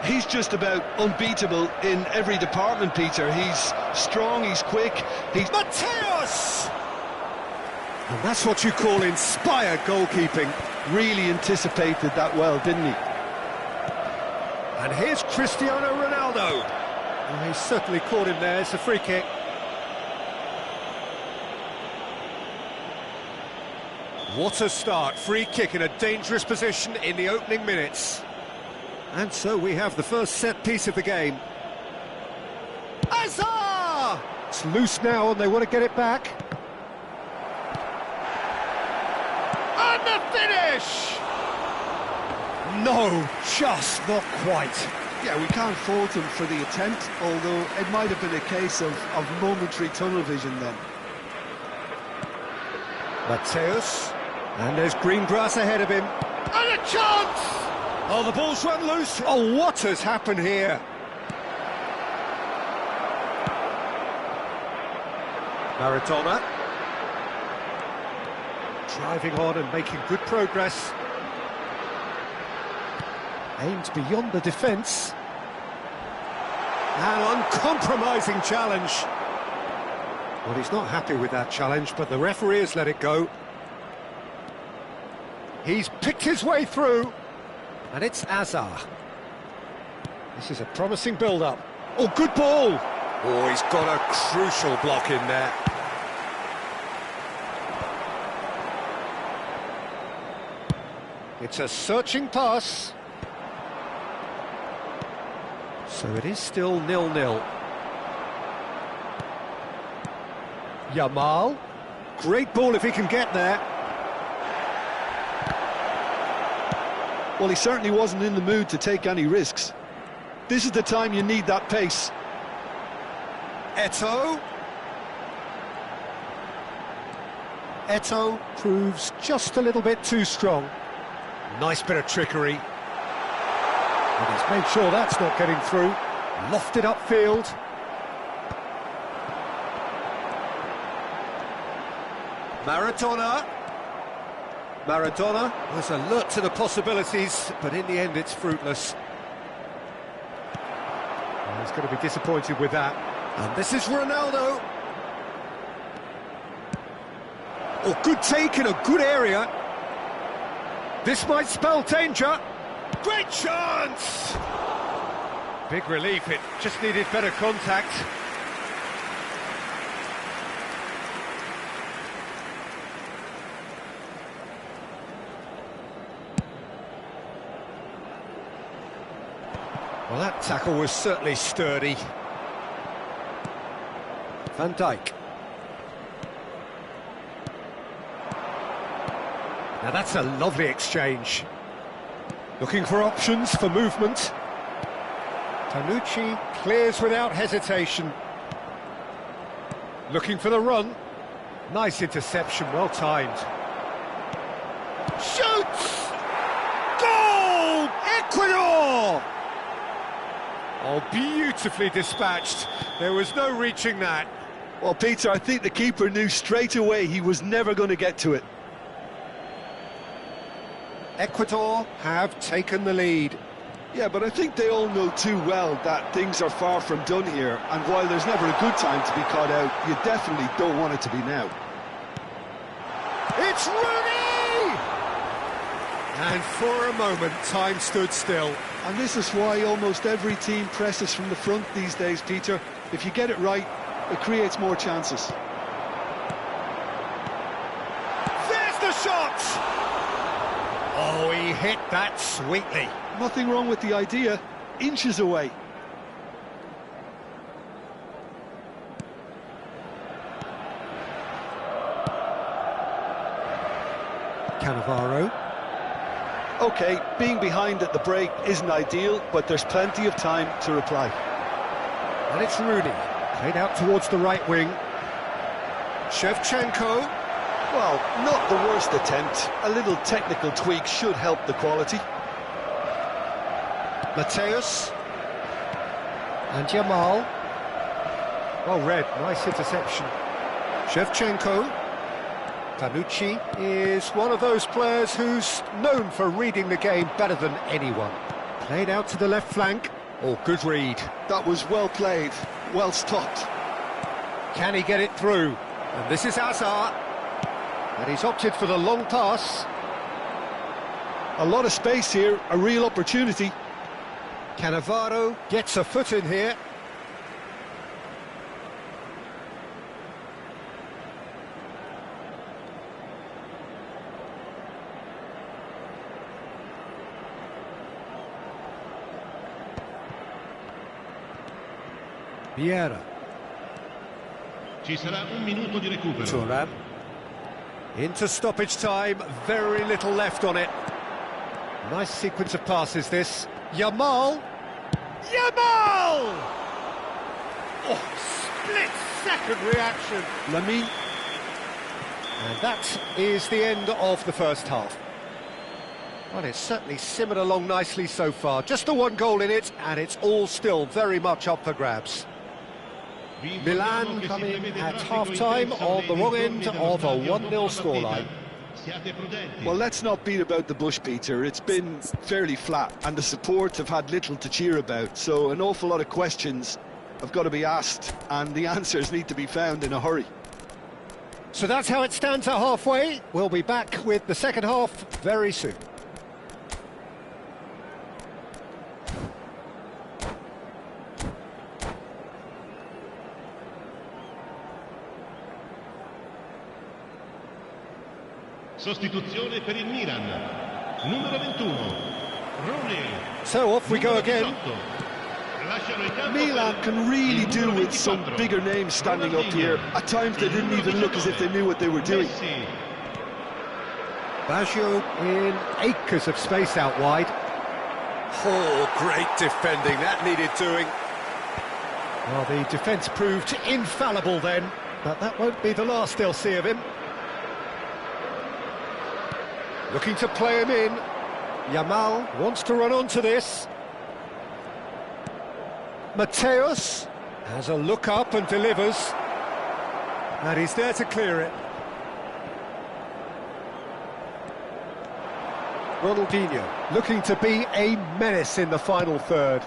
He's just about unbeatable in every department, Peter. He's strong, he's quick, he's...
Mateus! And that's what you call inspired goalkeeping.
Really anticipated that well, didn't he?
And here's Cristiano Ronaldo. Well, he certainly caught him there. It's a free kick. What a start. Free kick in a dangerous position in the opening minutes. And so we have the first set piece of the game. Azar! It's loose now and they want to get it back. And the finish! No, just not quite.
Yeah, we can't fault him for the attempt, although it might have been a case of momentary tunnel vision then.
Mateus, and there's green grass ahead of him. And a chance! Oh, the ball's run loose. Oh, what has happened here? Maradona. Driving on and making good progress. Aimed beyond the defence. An uncompromising challenge. Well, he's not happy with that challenge, but the referee has let it go. He's picked his way through. And it's Azar. This is a promising build-up. Oh, good ball! Oh, he's got a crucial block in there. It's a searching pass. So it is still 0-0. Yamal. Great ball if he can get there.
Well, he certainly wasn't in the mood to take any risks. This is the time you need that pace.
Eto'o. Eto'o proves just a little bit too strong. Nice bit of trickery. And he's made sure that's not getting through. Lofted upfield. Maradona. Maradona was alert to the possibilities, but in the end it's fruitless. Well, he's going to be disappointed with that. And this is Ronaldo. Oh, good take in a good area. This might spell danger. Great chance! Big relief, it just needed better contact. Well, that tackle was certainly sturdy. Van Dijk. Now that's a lovely exchange. Looking for options for movement. Tanucci clears without hesitation. Looking for the run. Nice interception, well timed. Shoots! Goal! Ecuador! Oh, beautifully dispatched. There was no reaching that.
Well, Peter, I think the keeper knew straight away he was never going to get to it.
Ecuador have taken the lead.
Yeah, but I think they all know too well that things are far from done here, and while there's never a good time to be caught out, you definitely don't want it to be now.
It's Rooney! And for a moment, time stood still.
And this is why almost every team presses from the front these days, Peter. If you get it right, it creates more chances.
There's the shot! Oh, he hit that sweetly.
Nothing wrong with the idea. inches away.
Cannavaro.
OK, being behind at the break isn't ideal, but there's plenty of time to reply.
And it's Rooney, played out towards the right wing. Shevchenko.
Well, not the worst attempt. A little technical tweak should help the quality.
Mateus. And Yamal. Well read, nice interception. Shevchenko. Tanucci is one of those players who's known for reading the game better than anyone. Played out to the left flank. Oh, good read.
That was well played, well stopped.
Can he get it through? And this is Hazard. And he's opted for the long pass.
A lot of space here, a real opportunity.
Cannavaro gets a foot in here. Vieira.
Ci sarà un minuto di recupero.
Thuram. Into stoppage time, very little left on it. Nice sequence of passes this. Yamal. Yamal! Oh, split-second reaction.
Lamine.
And that is the end of the first half. Well, it's certainly simmered along nicely so far. Just the one goal in it, and it's all still very much up for grabs. Milan coming at half-time on the wrong end of a 1-0 scoreline.
Well, let's not beat about the bush, Peter. It's been fairly flat, and the support have had little to cheer about, so an awful lot of questions have got to be asked, and the answers need to be found in a hurry.
So that's how it stands at halfway. We'll be back with the second half very soon.
Sostituzione per il Milan. Numero 21. Rooney.
So off we go again.
Milan can really do with some bigger names standing up here. At times they didn't even look as if they knew what they were doing.
Baggio in acres of space out wide. Oh, great defending, that needed doing. Well, the defence proved infallible then, but that won't be the last they'll see of him. Looking to play him in. Yamal wants to run onto this. Mateus has a look up and delivers. And he's there to clear it. Ronaldinho looking to be a menace in the final third.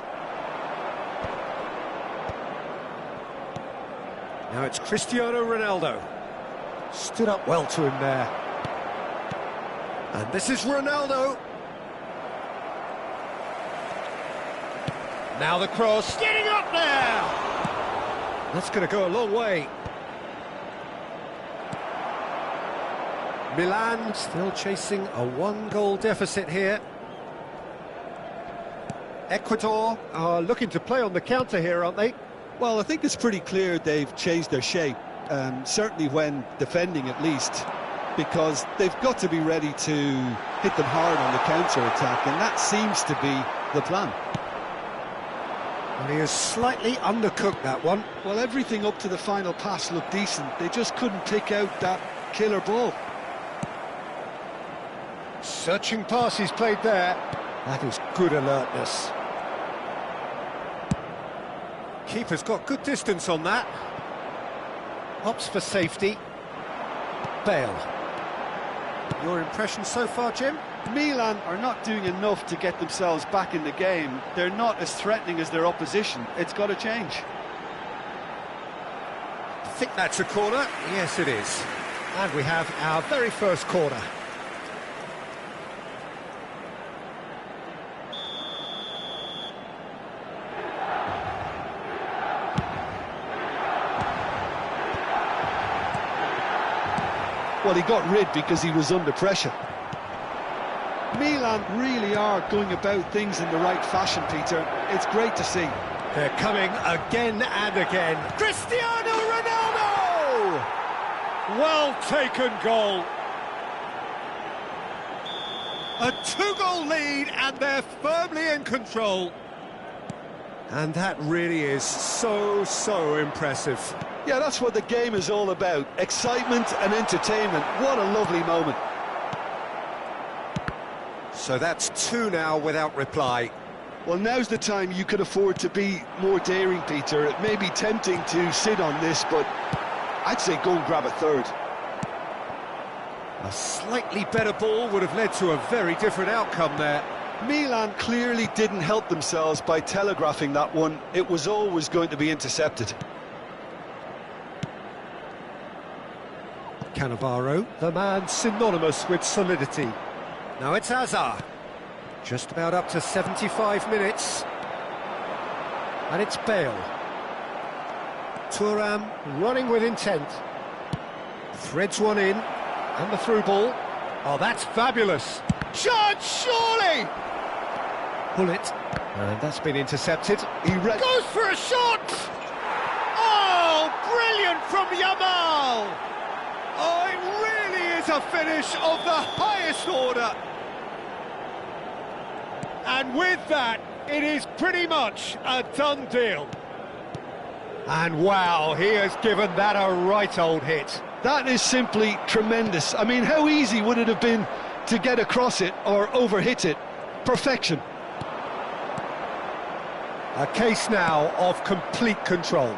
Now it's Cristiano Ronaldo. Stood up well to him there. And this is Ronaldo. Now the cross, getting up there! That's going to go a long way. Milan still chasing a 1-goal deficit here. Ecuador are looking to play on the counter here, aren't they?
Well, I think it's pretty clear they've changed their shape, certainly when defending at least, because they've got to be ready to hit them hard on the counter-attack, and that seems to be the plan.
And he has slightly undercooked that one.
Well, everything up to the final pass looked decent. They just couldn't pick out that killer ball.
Searching pass he's played there. That is good alertness. Keeper's got good distance on that. Opts for safety. Bale. Your impression so far, Jim?
Milan are not doing enough to get themselves back in the game. They're not as threatening as their opposition. It's got to change.
I think that's a corner. Yes, it is. And we have our very first corner.
Well, he got rid because he was under pressure. Milan Milan really are going about things in the right fashion, Peter. It's great to see.
They're coming again and again. Cristiano Ronaldo! Well taken goal. A 2-goal lead, and they're firmly in control. And that really is so impressive.
Yeah, that's what the game is all about. Excitement and entertainment. What a lovely moment.
So that's 2 now without reply.
Well, now's the time you could afford to be more daring, Peter. It may be tempting to sit on this, but I'd say go and grab a third.
A slightly better ball would have led to a very different outcome there.
Milan clearly didn't help themselves by telegraphing that one. It was always going to be intercepted.
Cannavaro, the man synonymous with solidity. Now it's Hazard. Just about up to 75 minutes. And it's Bale. Thuram running with intent. Threads one in. And the through ball. Oh, that's fabulous. Chance, surely! Pull it. And that's been intercepted.
He
goes for a shot! Oh, brilliant from Yamal! Oh, it really is a finish of the highest order. And with that, it is pretty much a done deal. And wow, he has given that a right old hit.
That is simply tremendous. I mean, how easy would it have been to get across it or overhit it? Perfection.
A case now of complete control.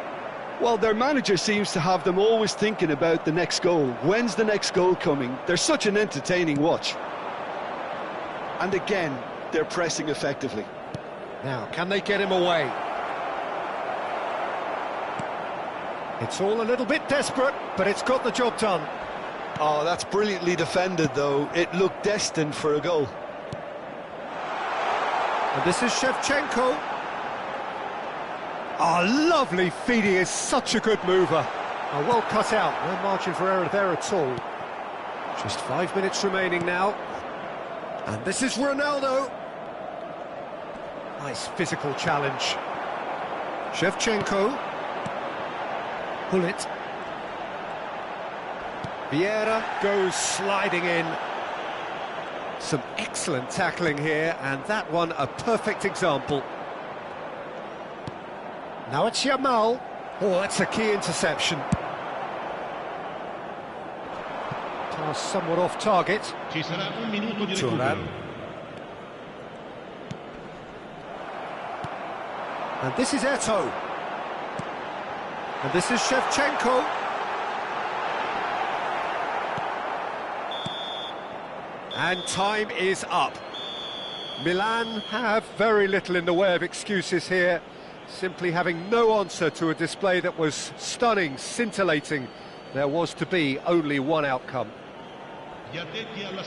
Well, their manager seems to have them always thinking about the next goal. When's the next goal coming? They're such an entertaining watch. And again, they're pressing effectively.
Now, can they get him away? It's all a little bit desperate, but it's got the job done.
Oh, that's brilliantly defended, though. It looked destined for a goal.
And this is Shevchenko. Oh, lovely feed. He is such a good mover. Oh, well cut out. No margin for error there at all. Just 5 minutes remaining now. And this is Ronaldo. Nice physical challenge. Shevchenko. Pull it. Vieira goes sliding in. Some excellent tackling here, and that one a perfect example. Now it's Yamal. Oh, that's a key interception. Pass somewhat off target.
Ci sarà un minuto di
Thuram.
recupero.
And this is Eto'o. And this is Shevchenko. And time is up. Milan have very little in the way of excuses here, simply having no answer to a display that was stunning, scintillating. There was to be only one outcome.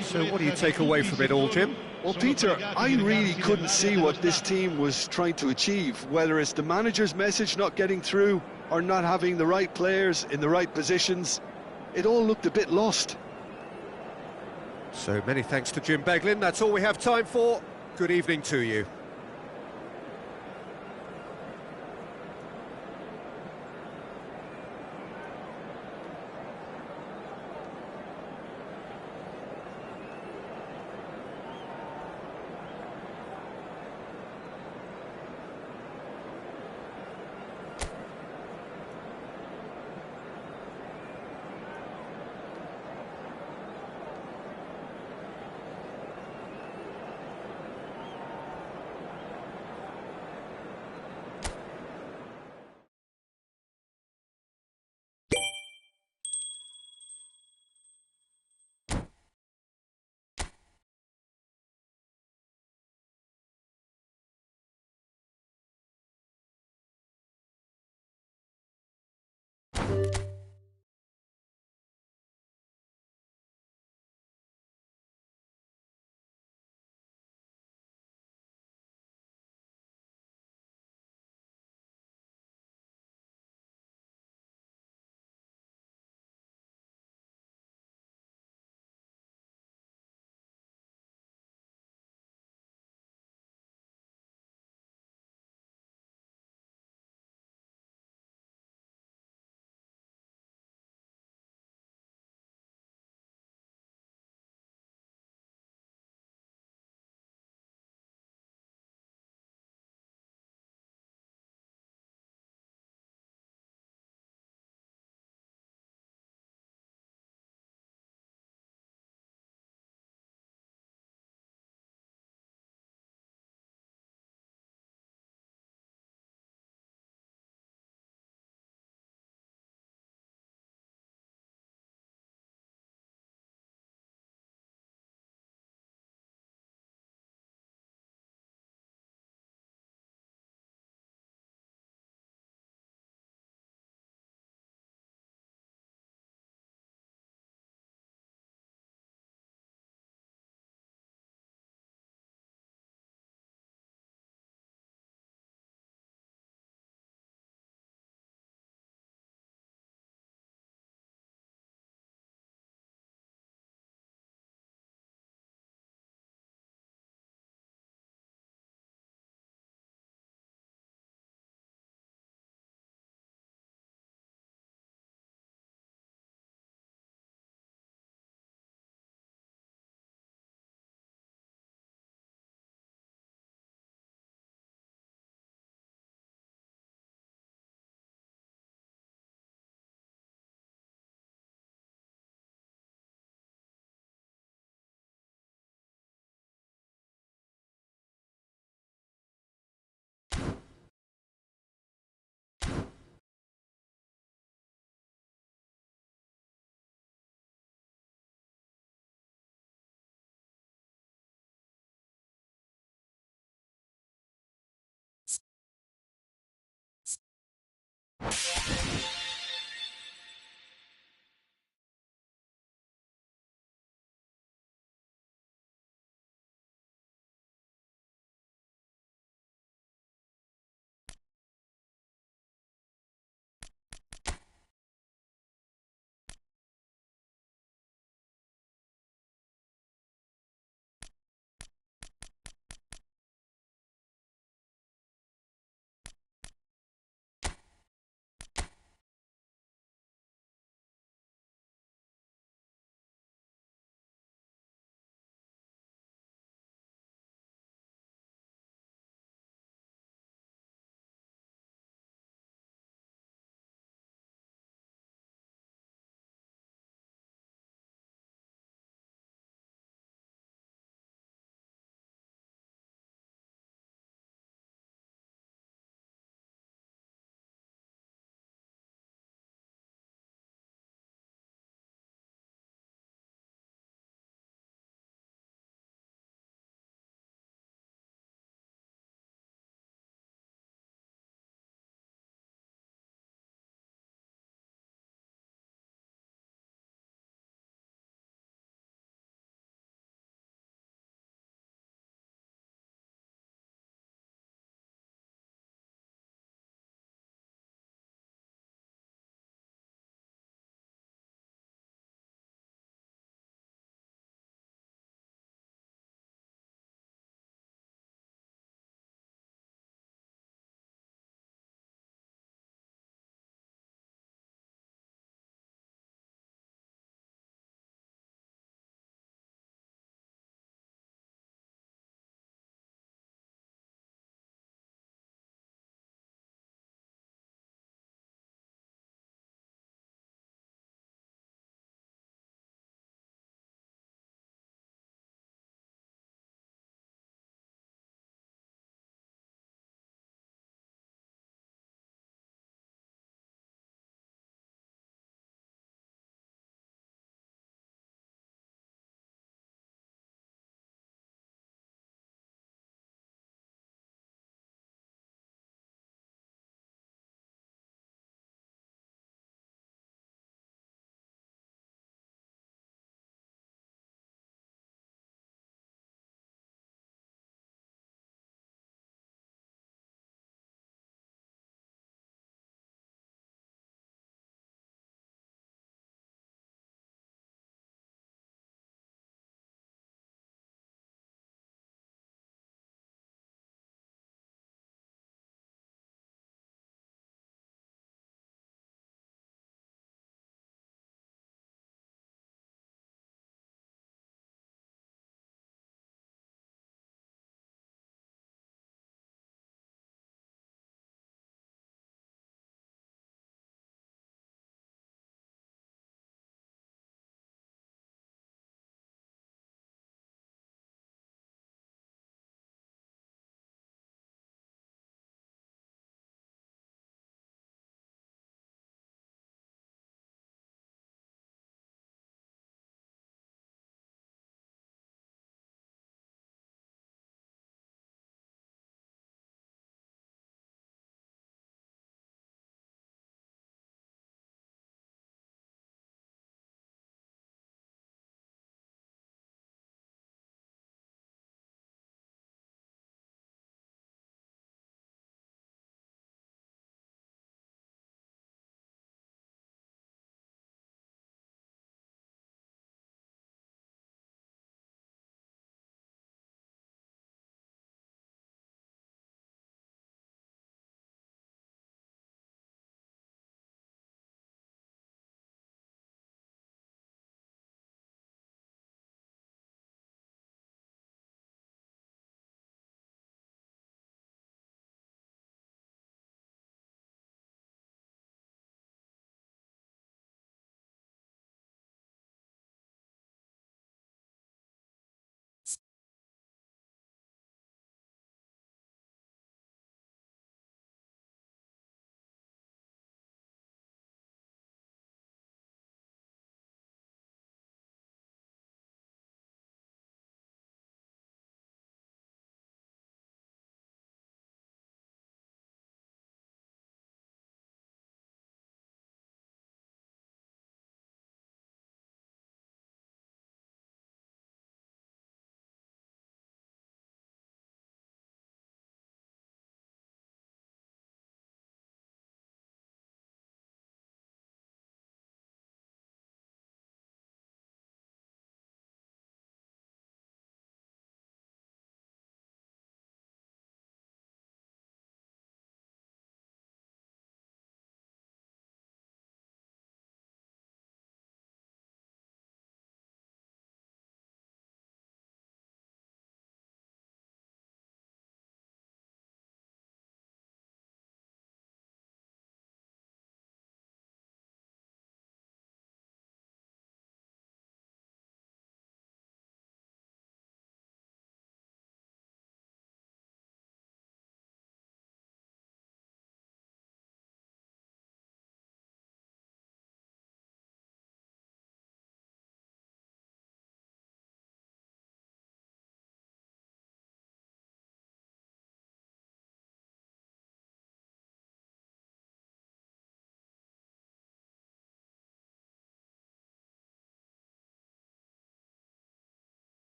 So what do you take away from it all, Jim?
Well, Peter, I really couldn't see what this team was trying to achieve, whether it's the manager's message not getting through or not having the right players in the right positions. It all looked a bit lost.
So many thanks to Jim Beglin. That's all we have time for. Good evening to you.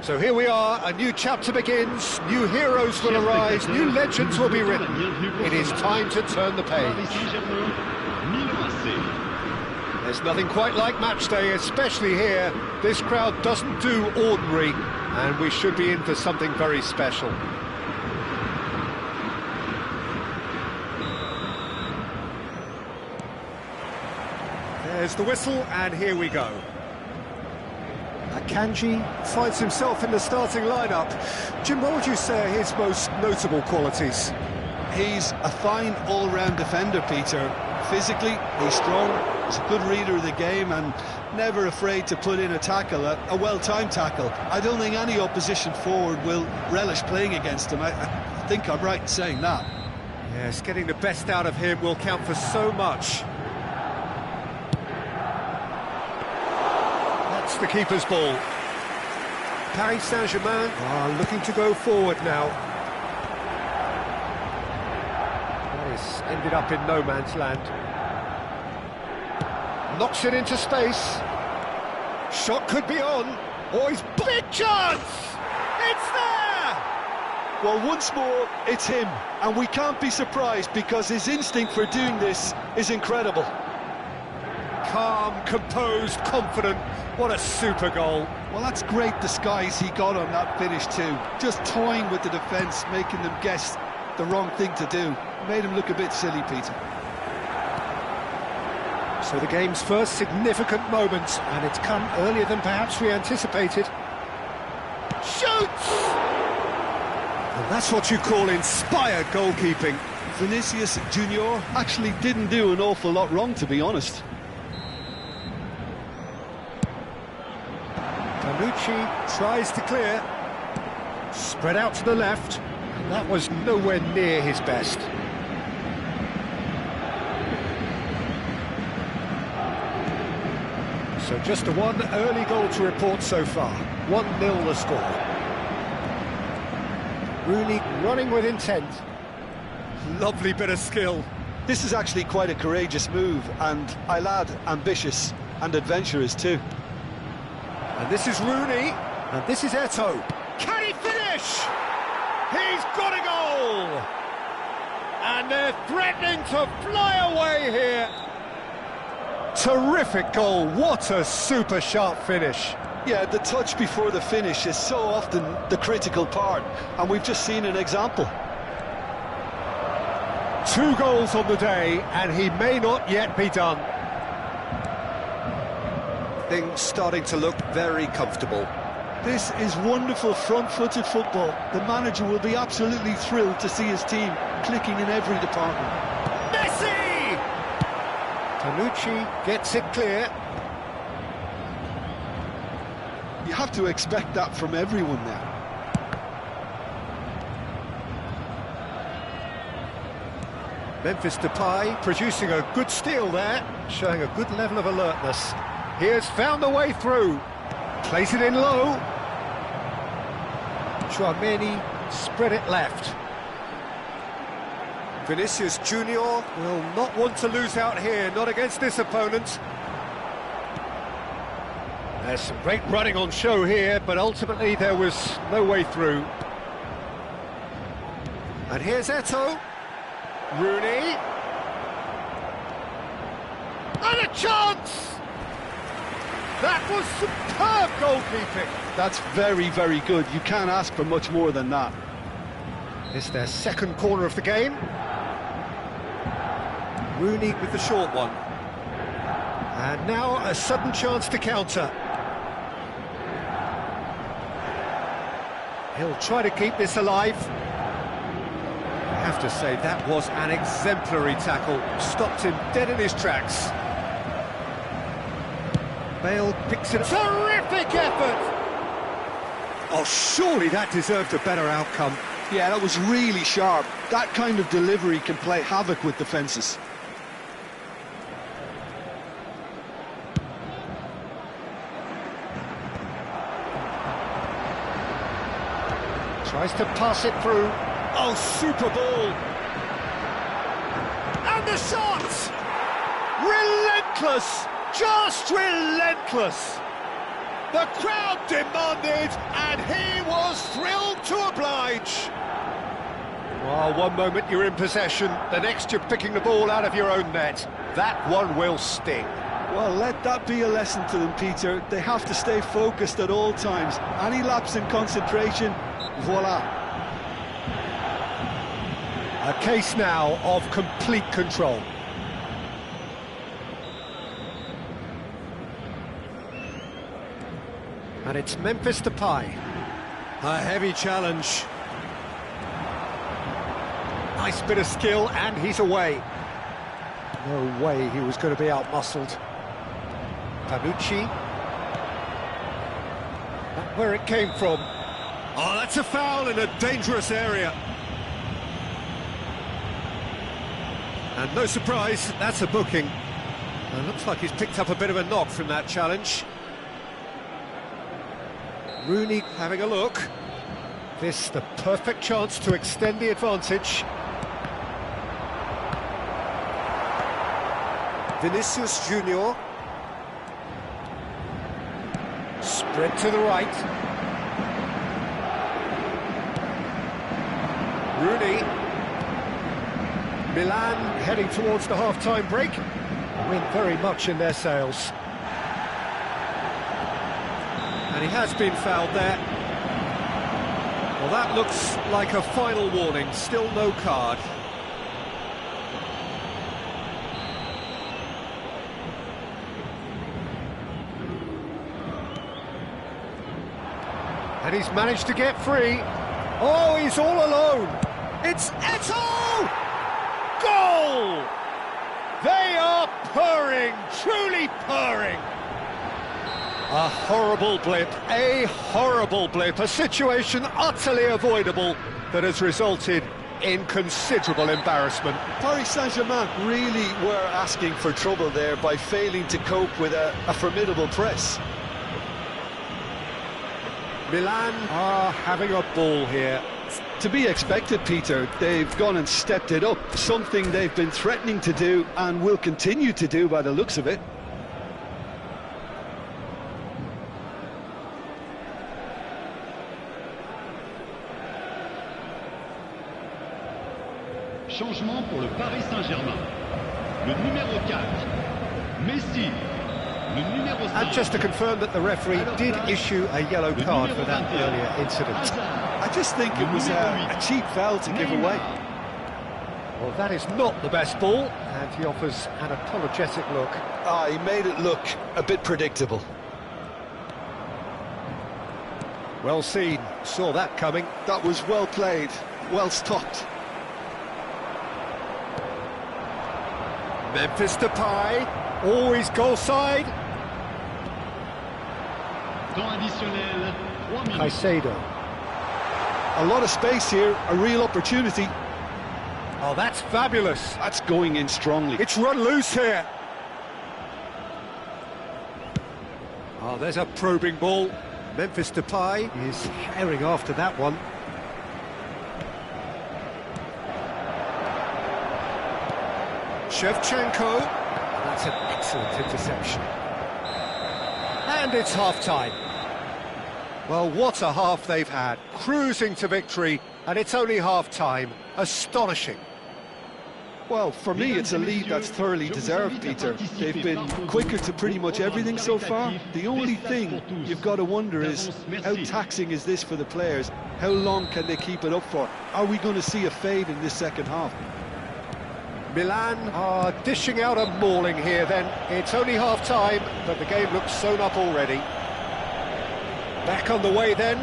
So here we are, a new chapter begins, new heroes will arise, new legends will be written. It is time to turn the page. There's nothing quite like match day, especially here. This crowd doesn't do ordinary, and we should be in for something very special. There's the whistle, and here we go. Akanji finds himself in the starting lineup. Jim, what would you say are his most notable qualities?
He's a fine all-round defender, Peter. Physically, he's strong, he's a good reader of the game and never afraid to put in a tackle, a well-timed tackle. I don't think any opposition forward will relish playing against him. I think I'm right in saying that.
Yes, getting the best out of him will count for so much. That's the keeper's ball. Paris Saint-Germain are looking to go forward now. Paris ended up in no man's land. Knocks it into space. Shot could be on. Oh, he's big chance! It's there!
Well, once more, it's him. And we can't be surprised because his instinct for doing this is incredible.
Calm, composed, confident. What a super goal.
Well, that's great disguise he got on that finish too. Just toying with the defence, making them guess the wrong thing to do. Made him look a bit silly, Peter.
So the game's first significant moment, and it's come earlier than perhaps we anticipated. Shoots! And that's what you call inspired goalkeeping.
Vinicius Junior actually didn't do an awful lot wrong, to be honest.
Tanucci tries to clear. Spread out to the left, and that was nowhere near his best. So just a one early goal to report so far. 1-0 the score. Rooney running with intent. Lovely bit of skill.
This is actually quite a courageous move, and I'll add ambitious and adventurous too.
And this is Rooney, and this is Eto'o. Can he finish? He's got a goal! And they're threatening to fly away here. Terrific goal, what a super sharp finish.
Yeah, the touch before the finish is so often the critical part, and we've just seen an example.
2 goals on the day, and he may not yet be done. Things starting to look very comfortable.
This is wonderful front-footed football. The manager will be absolutely thrilled to see his team clicking in every department.
Messi! Tanucci gets it clear.
You have to expect that from everyone now.
Memphis Depay producing a good steal there, showing a good level of alertness. He has found a way through. Plays it in low. Chouameni spread it left. Vinicius Junior will not want to lose out here, not against this opponent. There's some great running on show here, but ultimately there was no way through. And here's Eto'o. Rooney. And a chance! That was superb goalkeeping.
That's very, very good. You can't ask for much more than that.
It's their second corner of the game. Rooney with the short one. And now a sudden chance to counter. He'll try to keep this alive. I have to say, that was an exemplary tackle. Stopped him dead in his tracks. Bale picks it up. Terrific effort! Oh, surely that deserved a better outcome.
Yeah, that was really sharp. That kind of delivery can play havoc with defences.
Tries to pass it through. Oh, super ball! And the shot! Relentless! Just relentless! The crowd demanded, and he was thrilled to oblige. Well, one moment you're in possession, the next you're picking the ball out of your own net. That one will sting.
Well, let that be a lesson to them, Peter. They have to stay focused at all times. Any lapse in concentration, voila.
A case now of complete control. And it's Memphis Depay. A heavy challenge. Nice bit of skill, and he's away. No way he was going to be out-muscled. Tanucci. That's where it came from. Oh, that's a foul in a dangerous area. And no surprise, that's a booking. And looks like he's picked up a bit of a knock from that challenge. Rooney having a look. This the perfect chance to extend the advantage. Vinicius Junior. Spread to the right. Rooney. Milan heading towards the half-time break. Win very much in their sails. And he has been fouled there. Well, that looks like a final warning. Still no card. And he's managed to get free. Oh, he's all alone. It's Eto'o! Goal! They are purring, truly purring. A horrible blip, a situation utterly avoidable that has resulted in considerable embarrassment.
Paris Saint-Germain really were asking for trouble there by failing to cope with a formidable press.
Milan are having a ball here.
To be expected, Peter. They've gone and stepped it up, something they've been threatening to do and will continue to do by the looks of it.
Changement pour le Paris Saint-Germain. Le numéro 4, Messi. Le numéro 5.
And just to confirm that the referee did issue a yellow card for that earlier incident.
I just think it was a cheap foul to give away.
Well, that is not the best ball, and he offers an apologetic look.
He made it look a bit predictable.
Well seen, saw that coming.
That was well played, well stopped.
Memphis Depay, always goal side.
Temps additionnel, 3 minutes.
Caicedo.
A lot of space here, a real opportunity.
Oh, that's fabulous.
That's going in strongly.
It's run loose here. Oh, there's a probing ball. Memphis Depay is herring after that one. Shevchenko. That's an excellent interception. And it's half-time. Well, what a half they've had. Cruising to victory, and it's only half-time. Astonishing.
Well, for me, it's a lead that's thoroughly deserved, Peter. They've been quicker to pretty much everything so far. The only thing you've got to wonder is, how taxing is this for the players? How long can they keep it up for? Are we going to see a fade in this second half?
Milan are dishing out a mauling here then. It's only half-time, but the game looks sewn up already. Back on the way then.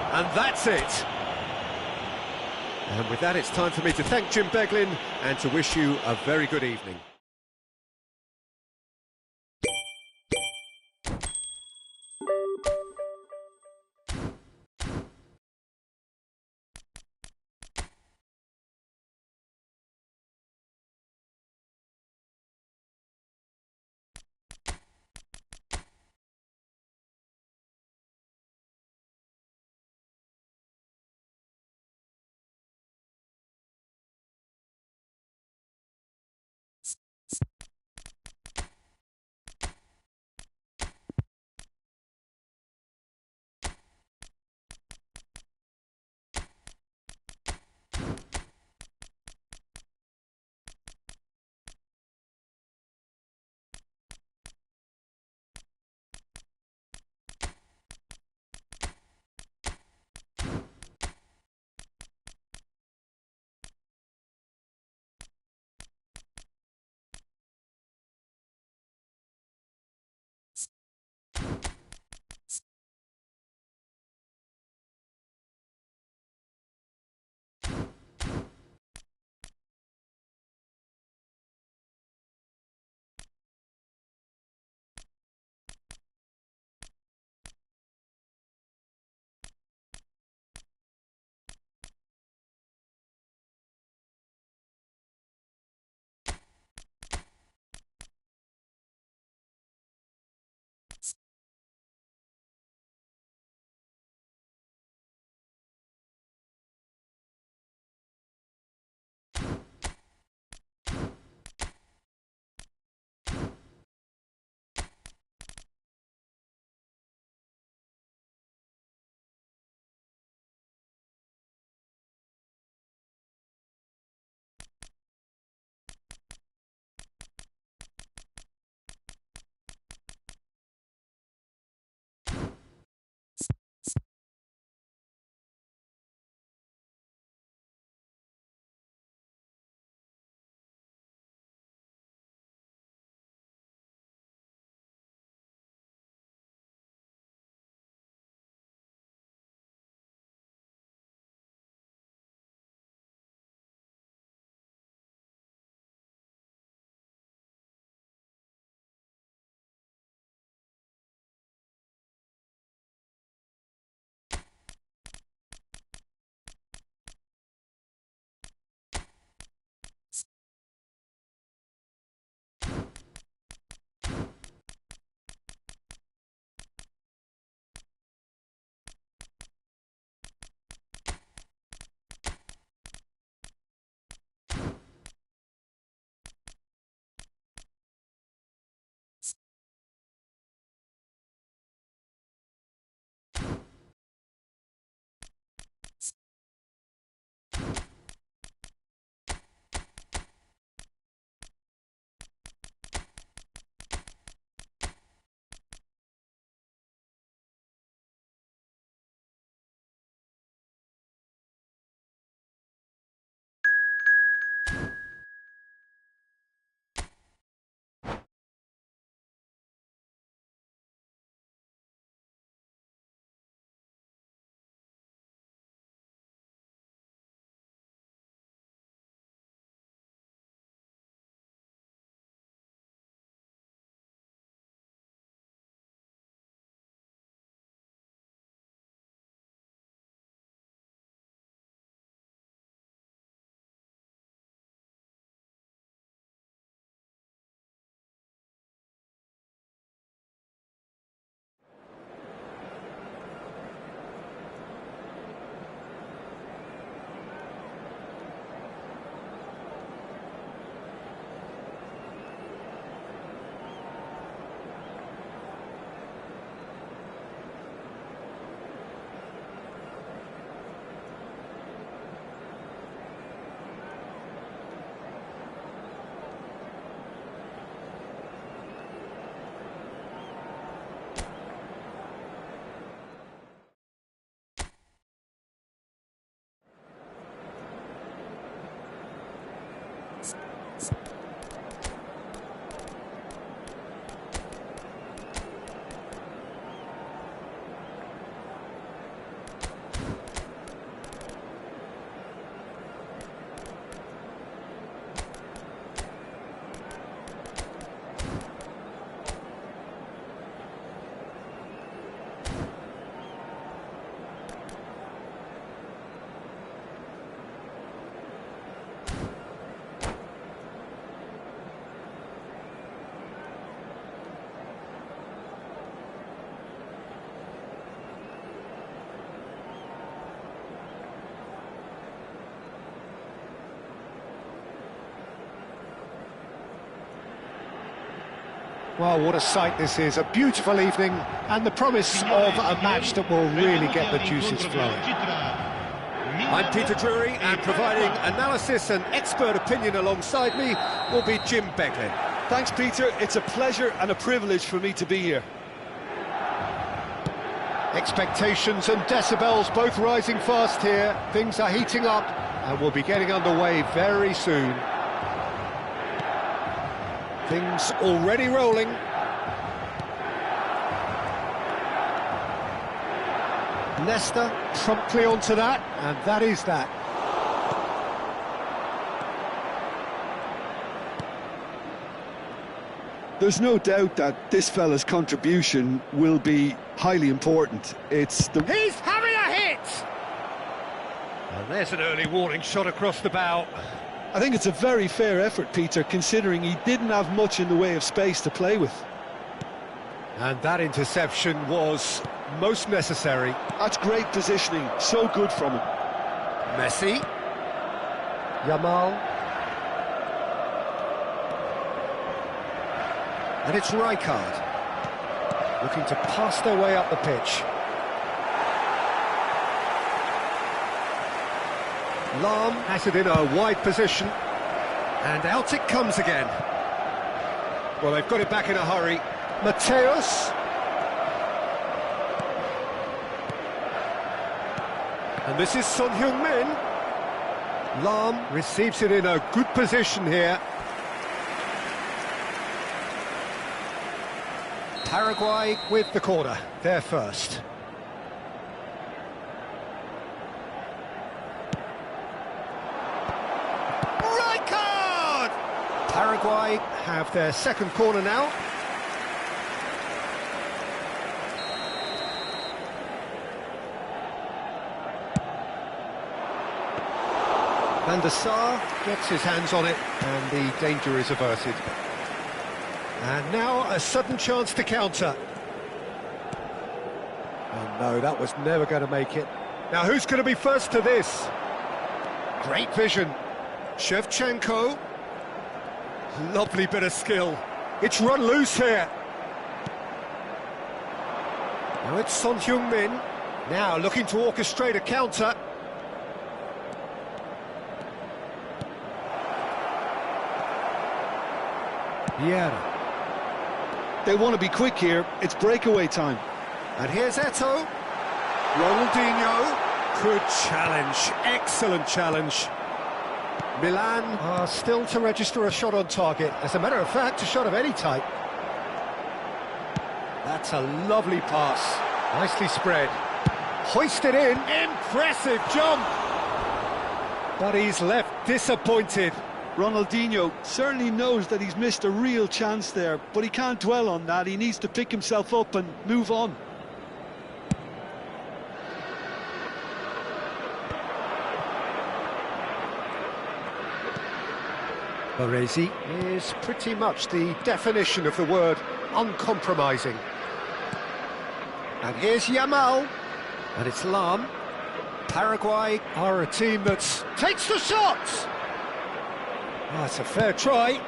And that's it. And with that, it's time for me to thank Jim Beglin and to wish you a very good evening. Well, what a sight this is, a beautiful evening, and the promise of a match that will really get the juices flowing. I'm Peter Drury, and providing analysis and expert opinion alongside me will be Jim Becklin.
Thanks, Peter. It's a pleasure and a privilege for me to be here.
Expectations and decibels both rising fast here. Things are heating up, and we'll be getting underway very soon. Things already rolling. Nesta promptly onto that, and that is that.
There's no doubt that this fella's contribution will be highly important. He's
having a hit! And there's an early warning shot across the bow.
I think it's a very fair effort, Peter, considering he didn't have much in the way of space to play with.
And that interception was most necessary.
That's great positioning, so good from him.
Messi. Yamal. And it's Rijkaard, looking to pass their way up the pitch. Lahm has it in a wide position, and out it comes again. Well, they've got it back in a hurry. Mateus. And this is Son Heung-min. Lahm receives it in a good position here. Paraguay with the corner, they're first. Rijkaard! Paraguay have their second corner now. Van der Sar gets his hands on it, and the danger is averted. And now a sudden chance to counter. Oh no, that was never going to make it. Now who's going to be first to this? Great vision. Shevchenko. Lovely bit of skill. It's run loose here. Now it's Son Heung-min. Now looking to orchestrate a counter. Vieira.
They want to be quick here, it's breakaway time.
And here's Eto'o. Ronaldinho. Good challenge, excellent challenge. Milan are still to register a shot on target. As a matter of fact, a shot of any type. That's a lovely pass, nicely spread. Hoisted in, impressive jump. But he's left disappointed.
Ronaldinho certainly knows that he's missed a real chance there, but he can't dwell on that. He needs to pick himself up and move on.
Baresi is pretty much the definition of the word uncompromising. And here's Yamal, and it's Lahm. Paraguay are a team that takes the shot. That's a fair try,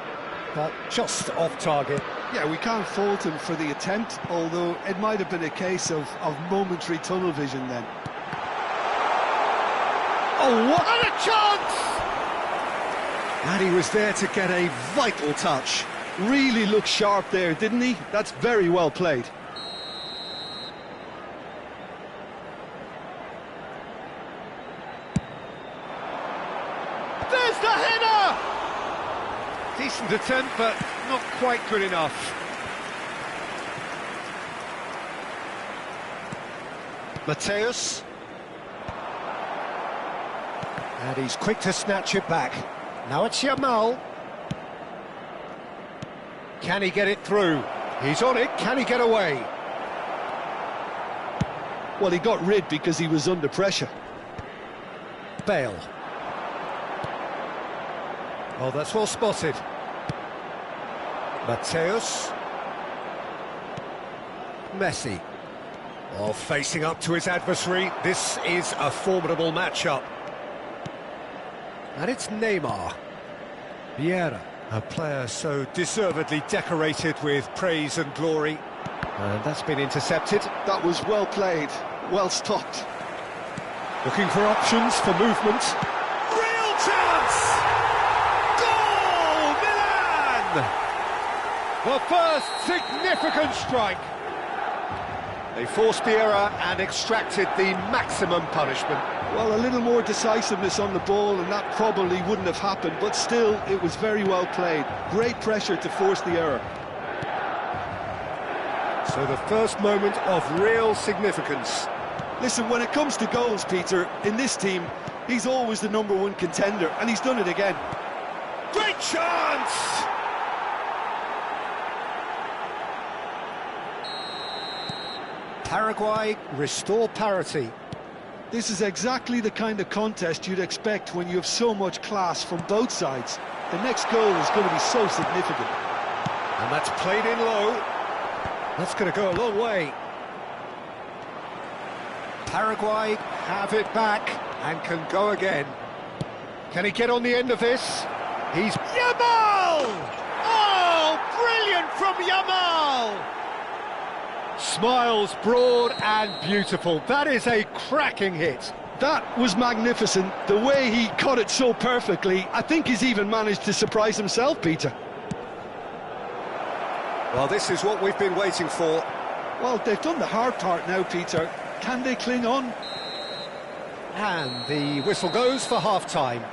but just off target.
Yeah, we can't fault him for the attempt, although it might have been a case of momentary tunnel vision then.
Oh, what a chance! And he was there to get a vital touch.
Really looked sharp there, didn't he? That's very well played.
There's the header! Decent attempt, but not quite good enough. Mateus. And he's quick to snatch it back. Now it's Yamal. Can he get it through? He's on it, can he get away?
Well, he got rid because he was under pressure.
Bale. Oh, that's well spotted. Mateus. Messi. Oh, facing up to his adversary. This is a formidable matchup. And it's Neymar. Vieira. A player so deservedly decorated with praise and glory. And that's been intercepted.
That was well played, well stopped.
Looking for options for movement. Real chance! Goal, Milan! The first significant strike. They forced the error and extracted the maximum punishment.
Well, a little more decisiveness on the ball and that probably wouldn't have happened, but still, it was very well played. Great pressure to force the error.
So the first moment of real significance.
Listen, when it comes to goals, Peter, in this team, he's always the #1 contender, and he's done it again.
Great chance! Paraguay restore parity.
This is exactly the kind of contest you'd expect when you have so much class from both sides. The next goal is going to be so significant.
And that's played in low. That's going to go a long way. Paraguay have it back and can go again. Can he get on the end of this? He's Yamal! Oh, brilliant from Yamal! Smiles broad and beautiful. That is a cracking hit.
That was magnificent. The way he caught it so perfectly, I think he's even managed to surprise himself, Peter.
Well, this is what we've been waiting for.
Well, they've done the hard part now, Peter. Can they cling on?
And the whistle goes for half-time.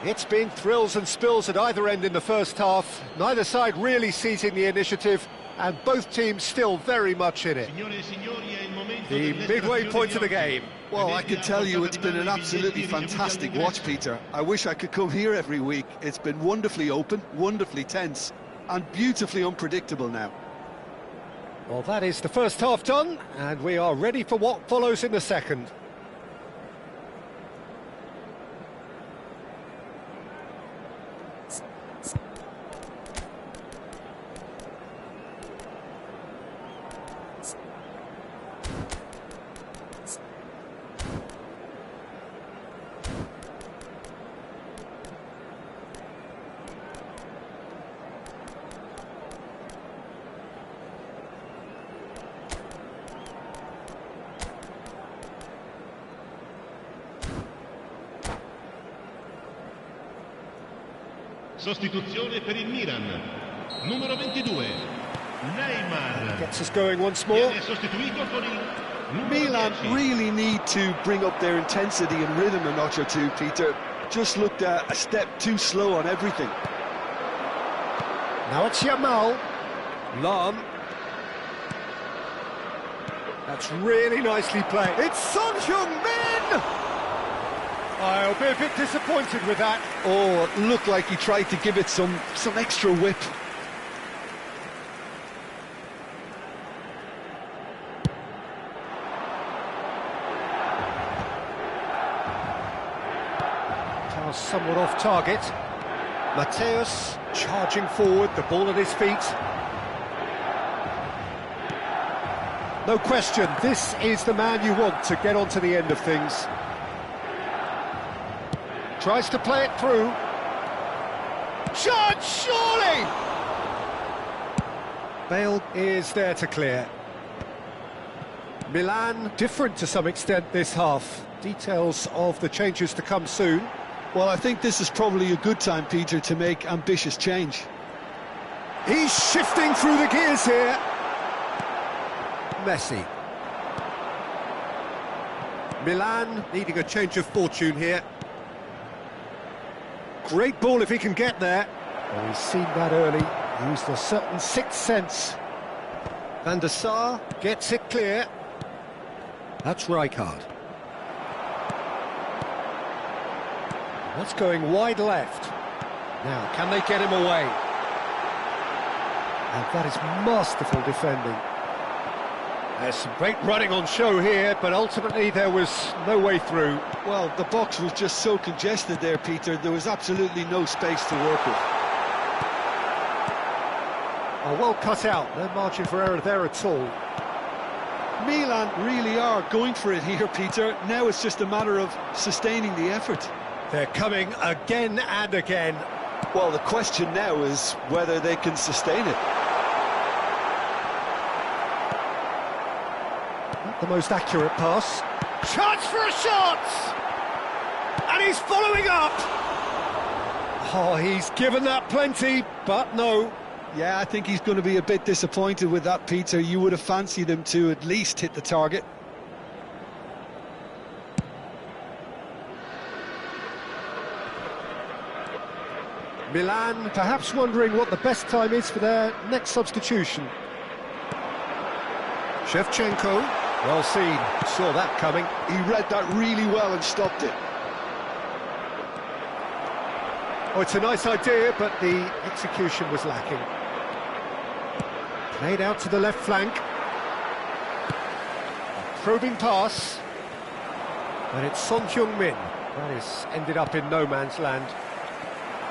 It's been thrills and spills at either end in the first half. Neither side really seizing the initiative, and both teams still very much in it. The midway point of the game.
Well, I can tell you it's been an absolutely fantastic watch, Peter. I wish I could come here every week. It's been wonderfully open, wonderfully tense, and beautifully unpredictable now.
Well, that is the first half done, and we are ready for what follows in the second.
Sostituzione per il Milan, numero 22, Neymar.
Gets us going once more.
Milan really need to bring up their intensity and rhythm a notch or two, Peter. Just looked a step too slow on everything.
Now it's Yamal. Lam. That's really nicely played. It's Son Heung-min! I'll be a bit disappointed with that.
Oh, it looked like he tried to give it some extra whip.
Pass somewhat off target. Mateus charging forward, the ball at his feet. No question, this is the man you want to get onto the end of things. Tries to play it through. Shot, surely! Bale is there to clear. Milan, different to some extent this half. Details of the changes to come soon.
Well, I think this is probably a good time, Peter, to make ambitious change.
He's shifting through the gears here. Messi. Milan needing a change of fortune here. Great ball if he can get there. Oh, he's seen that early. Used a certain sixth sense. Van der Sar gets it clear. That's Rijkaard. That's going wide left. Now, can they get him away? And that is masterful defending. There's some great running on show here, but ultimately there was no way through.
Well, the box was just so congested there, Peter. There was absolutely no space to work with.
Oh, well cut out. No margin for error there at all.
Milan really are going for it here, Peter. Now it's just a matter of sustaining the effort.
They're coming again and again.
Well, the question now is whether they can sustain it.
Not the most accurate pass. Chance for a shot! And he's following up! Oh, he's given that plenty, but no.
Yeah, I think he's going to be a bit disappointed with that, Peter. You would have fancied him to at least hit the target.
Milan perhaps wondering what the best time is for their next substitution. Shevchenko, well seen, saw that coming.
He read that really well and stopped it.
Oh, it's a nice idea, but the execution was lacking. Played out to the left flank. A probing pass. And it's Son Heung-min. That is ended up in no man's land.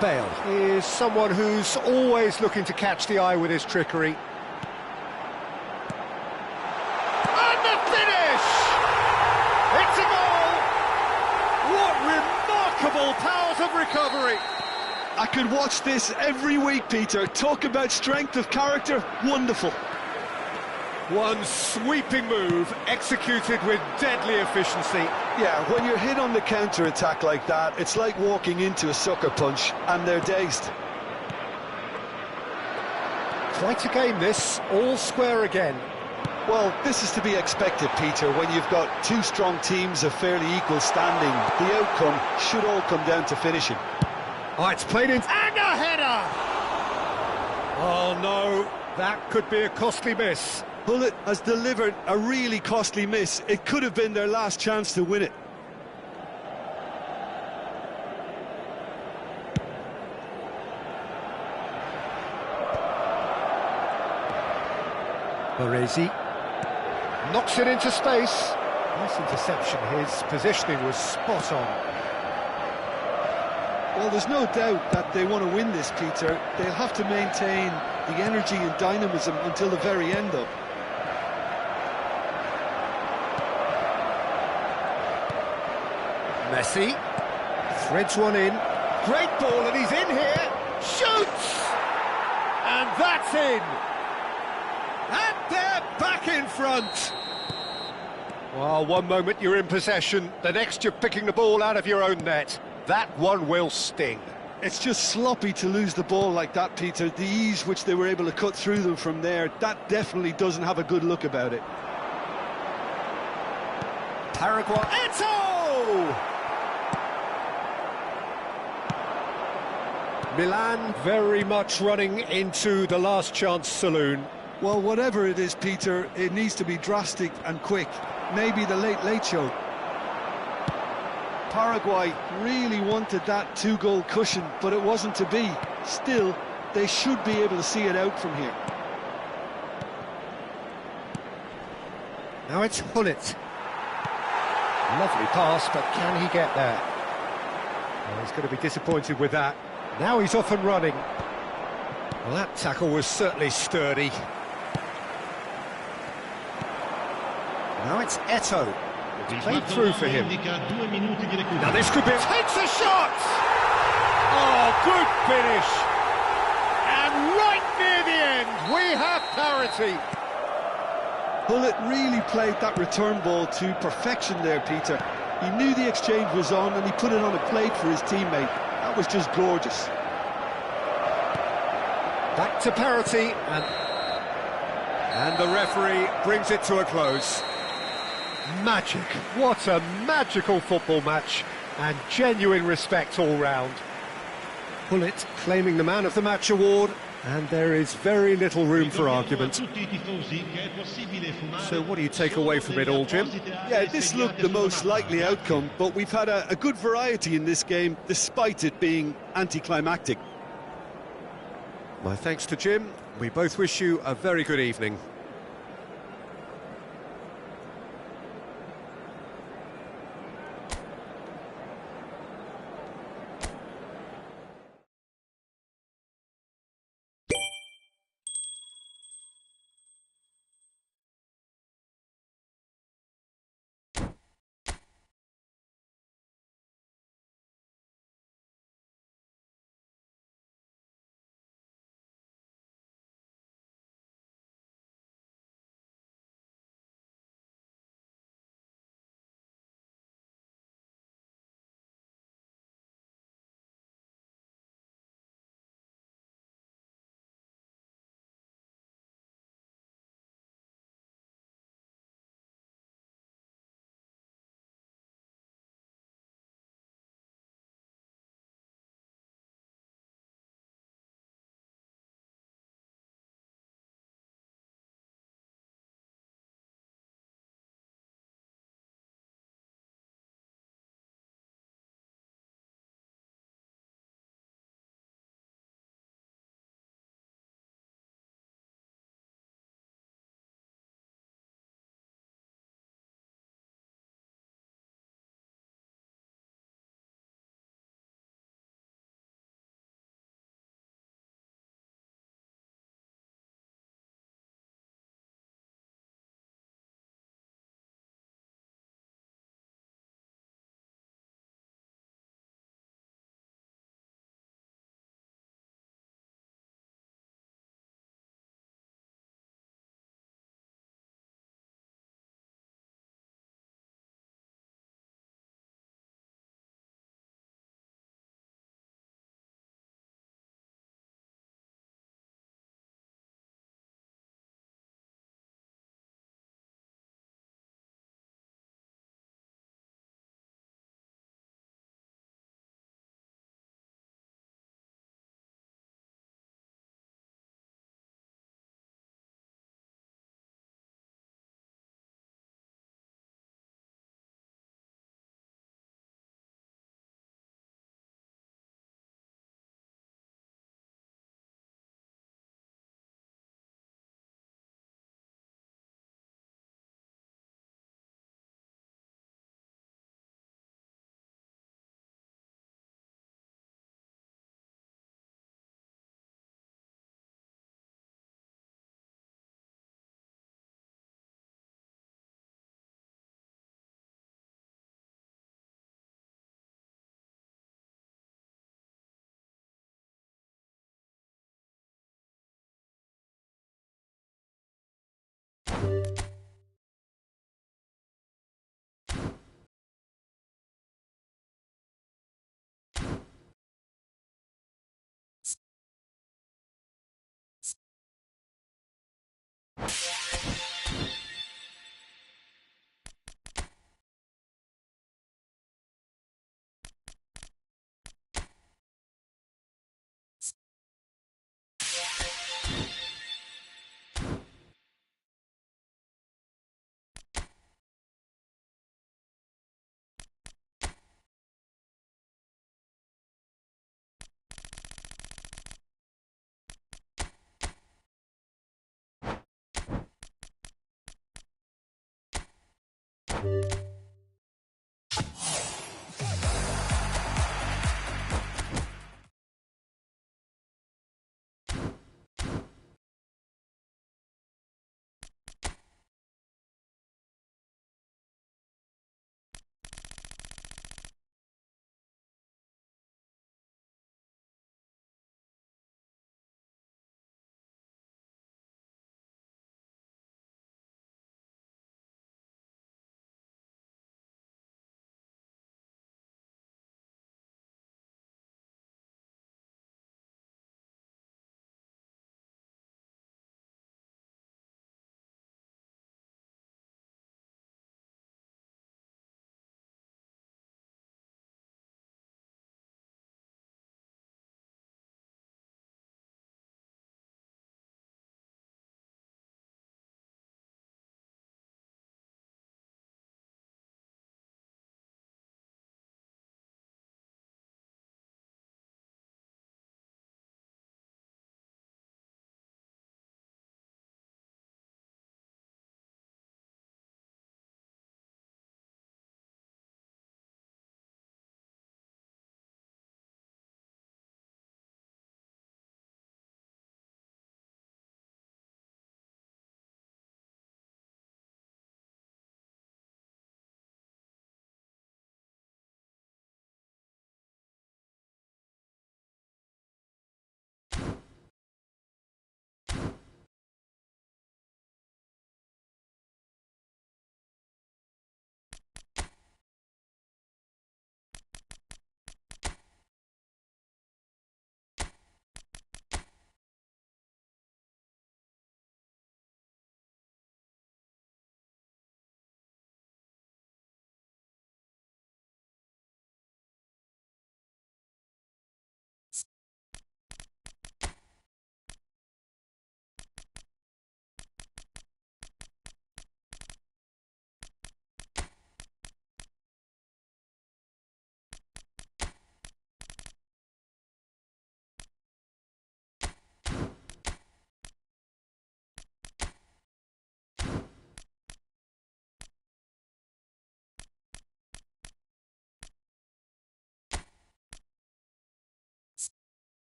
Bale is someone who's always looking to catch the eye with his trickery. And the finish! It's a goal! What remarkable powers of recovery!
I could watch this every week, Peter. Talk about strength of character, wonderful.
One sweeping move, executed with deadly efficiency.
Yeah, when you're hit on the counter-attack like that, it's like walking into a sucker punch, and they're dazed.
Quite a game this, all square again.
Well, this is to be expected, Peter, when you've got two strong teams of fairly equal standing. The outcome should all come down to finishing.
Oh, it's played in... And a header! Oh, no, that could be a costly miss.
Hullet has delivered a really costly miss. It could have been their last chance to win it.
Baresi knocks it into space. Nice interception, his positioning was spot on.
Well, there's no doubt that they want to win this, Peter. They'll have to maintain the energy and dynamism until the very end, though.
Messi threads one in. Great ball, and he's in here. Shoots! And that's in. And they're back in front. Well, one moment you're in possession, the next you're picking the ball out of your own net. That one will sting.
It's just sloppy to lose the ball like that, Peter. The ease which they were able to cut through them from there, that definitely doesn't have a good look about it.
Paraguay. Eto! Milan very much running into the last chance saloon.
Well, whatever it is, Peter, it needs to be drastic and quick. Maybe the late show. Paraguay really wanted that two-goal cushion, but it wasn't to be. Still, they should be able to see it out from here.
Now it's Hullet. Lovely pass, but can he get there? Well, he's going to be disappointed with that. Now he's off and running. Well, that tackle was certainly sturdy. Now it's Eto. It's played through for him. Now this could be... Takes a shot! Oh, good finish! And right near the end, we have parity.
Hullet really played that return ball to perfection there, Peter. He knew the exchange was on and he put it on a plate for his teammate. That was just gorgeous.
Back to parity, and the referee brings it to a close. Magic. What a magical football match, and genuine respect all round. Hullet claiming the Man of the Match award, and there is very little room for argument. So what do you take away from it all, Jim?
Yeah, this looked the most likely outcome, but we've had a good variety in this game, despite it being anticlimactic.
My thanks to Jim. We both wish you a very good evening.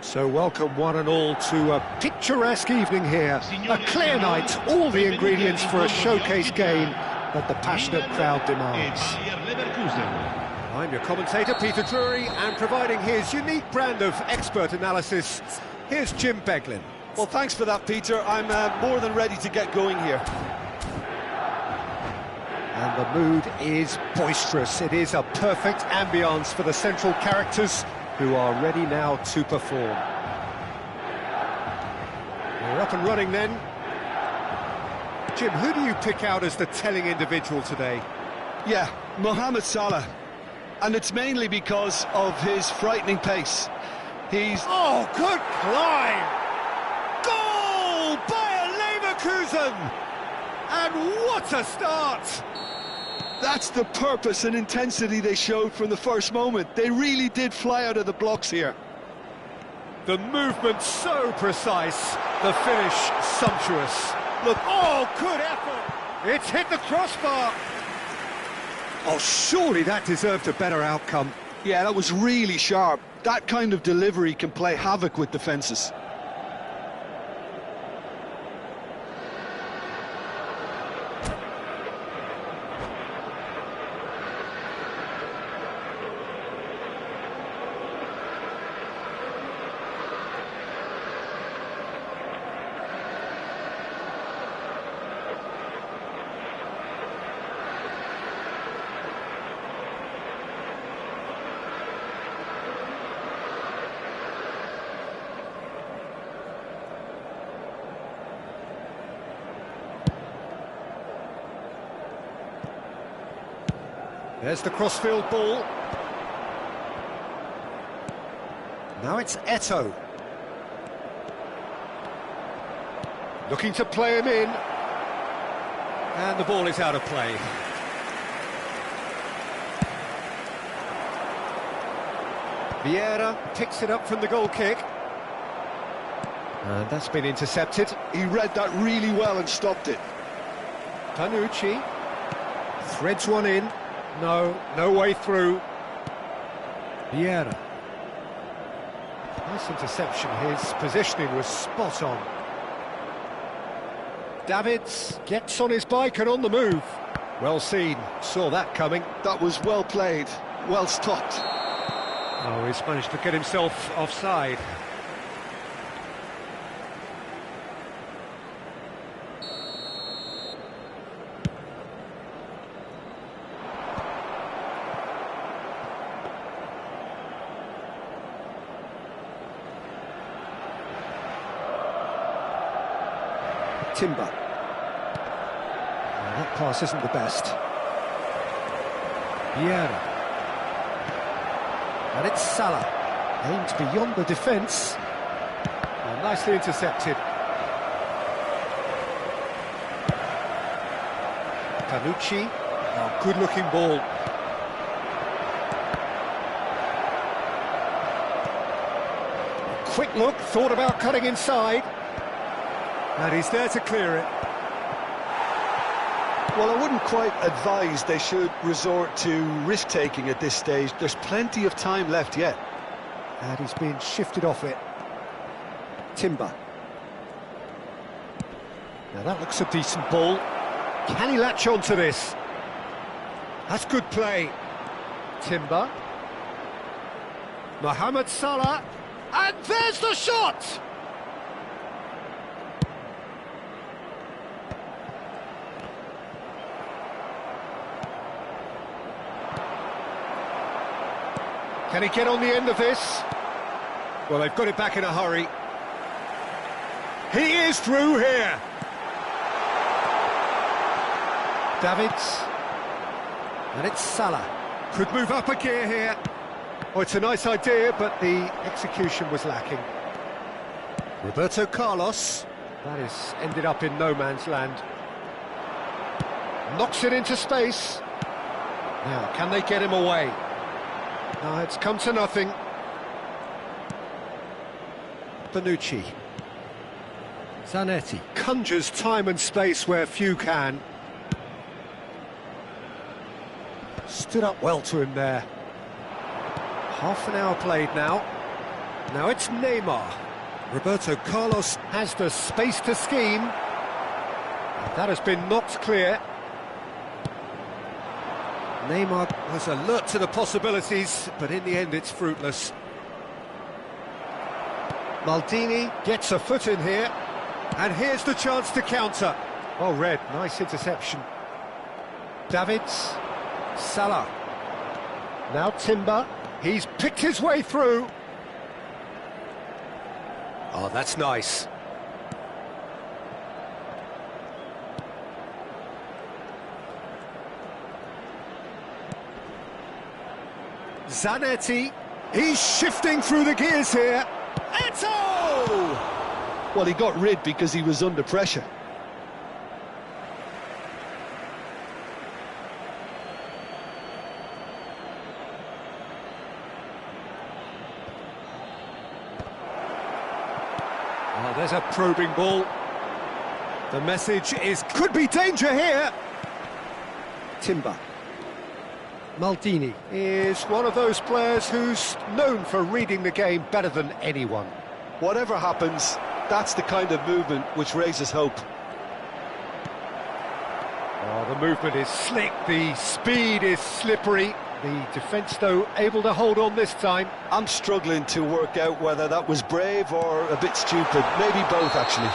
So welcome one and all to a picturesque evening here. A clear night, all the ingredients for a showcase game that the passionate crowd demands. I'm your commentator, Peter Drury, and providing his unique brand of expert analysis, here's Jim Beglin.
Well, thanks for that, Peter. I'm more than ready to get going here.
And the mood is boisterous. It is a perfect ambience for the central characters who are ready now to perform. We're up and running then. Jim, who do you pick out as the telling individual today?
Yeah, Mohamed Salah. And it's mainly because of his frightening pace. He's...
Oh, good climb! Goal by Leverkusen! And what a start!
That's the purpose and intensity they showed from the first moment. They really did fly out of the blocks here.
The movement so precise, the finish sumptuous. Look, oh, good effort! It's hit the crossbar! Oh, surely that deserved a better outcome.
Yeah, that was really sharp. That kind of delivery can play havoc with defences.
There's the crossfield ball. Now it's Eto'o. Looking to play him in. And the ball is out of play. Vieira picks it up from the goal kick. And that's been intercepted.
He read that really well and stopped it.
Panucci threads one in. No way through. Vieira. Nice interception. His positioning was spot on. Davids gets on his bike and on the move. Well seen. Saw that coming.
That was well played. Well stopped.
Oh, he's managed to get himself offside. Timber. Well, that pass isn't the best. Vieira. And it's Salah. Aimed beyond the defence. Well, nicely intercepted. Panucci. Oh, good-looking ball. Quick look, thought about cutting inside. And he's there to clear it.
Well, I wouldn't quite advise they should resort to risk-taking at this stage. There's plenty of time left yet.
And he's been shifted off it. Timber. Now that looks a decent ball. Can he latch on to this? That's good play. Timber. Mohamed Salah. And there's the shot! Can he get on the end of this? Well, they've got it back in a hurry. He is through here. Davids. And it's Salah. Could move up a gear here. Oh, it's a nice idea, but the execution was lacking. Roberto Carlos. That has ended up in no man's land. Knocks it into space. Now, can they get him away? No, it's come to nothing. Panucci. Zanetti conjures time and space where few can. Stood up well to him there. Half an hour played now. Now it's Neymar. Roberto Carlos has the space to scheme. That has been knocked clear. Neymar was alert to the possibilities, but in the end it's fruitless. Maldini gets a foot in here, and here's the chance to counter. Oh, Red, nice interception. Davids, Salah. Now Timber, he's picked his way through. Oh, that's nice. Zanetti, he's shifting through the gears here. Eto'o!
Well, he got rid because he was under pressure.
Oh, there's a probing ball. The message is, could be danger here. Timber. Maldini is one of those players who's known for reading the game better than anyone.
Whatever happens, that's the kind of movement which raises hope.
Oh, the movement is slick, the speed is slippery. The defence, though, able to hold on this time.
I'm struggling to work out whether that was brave or a bit stupid. Maybe both, actually.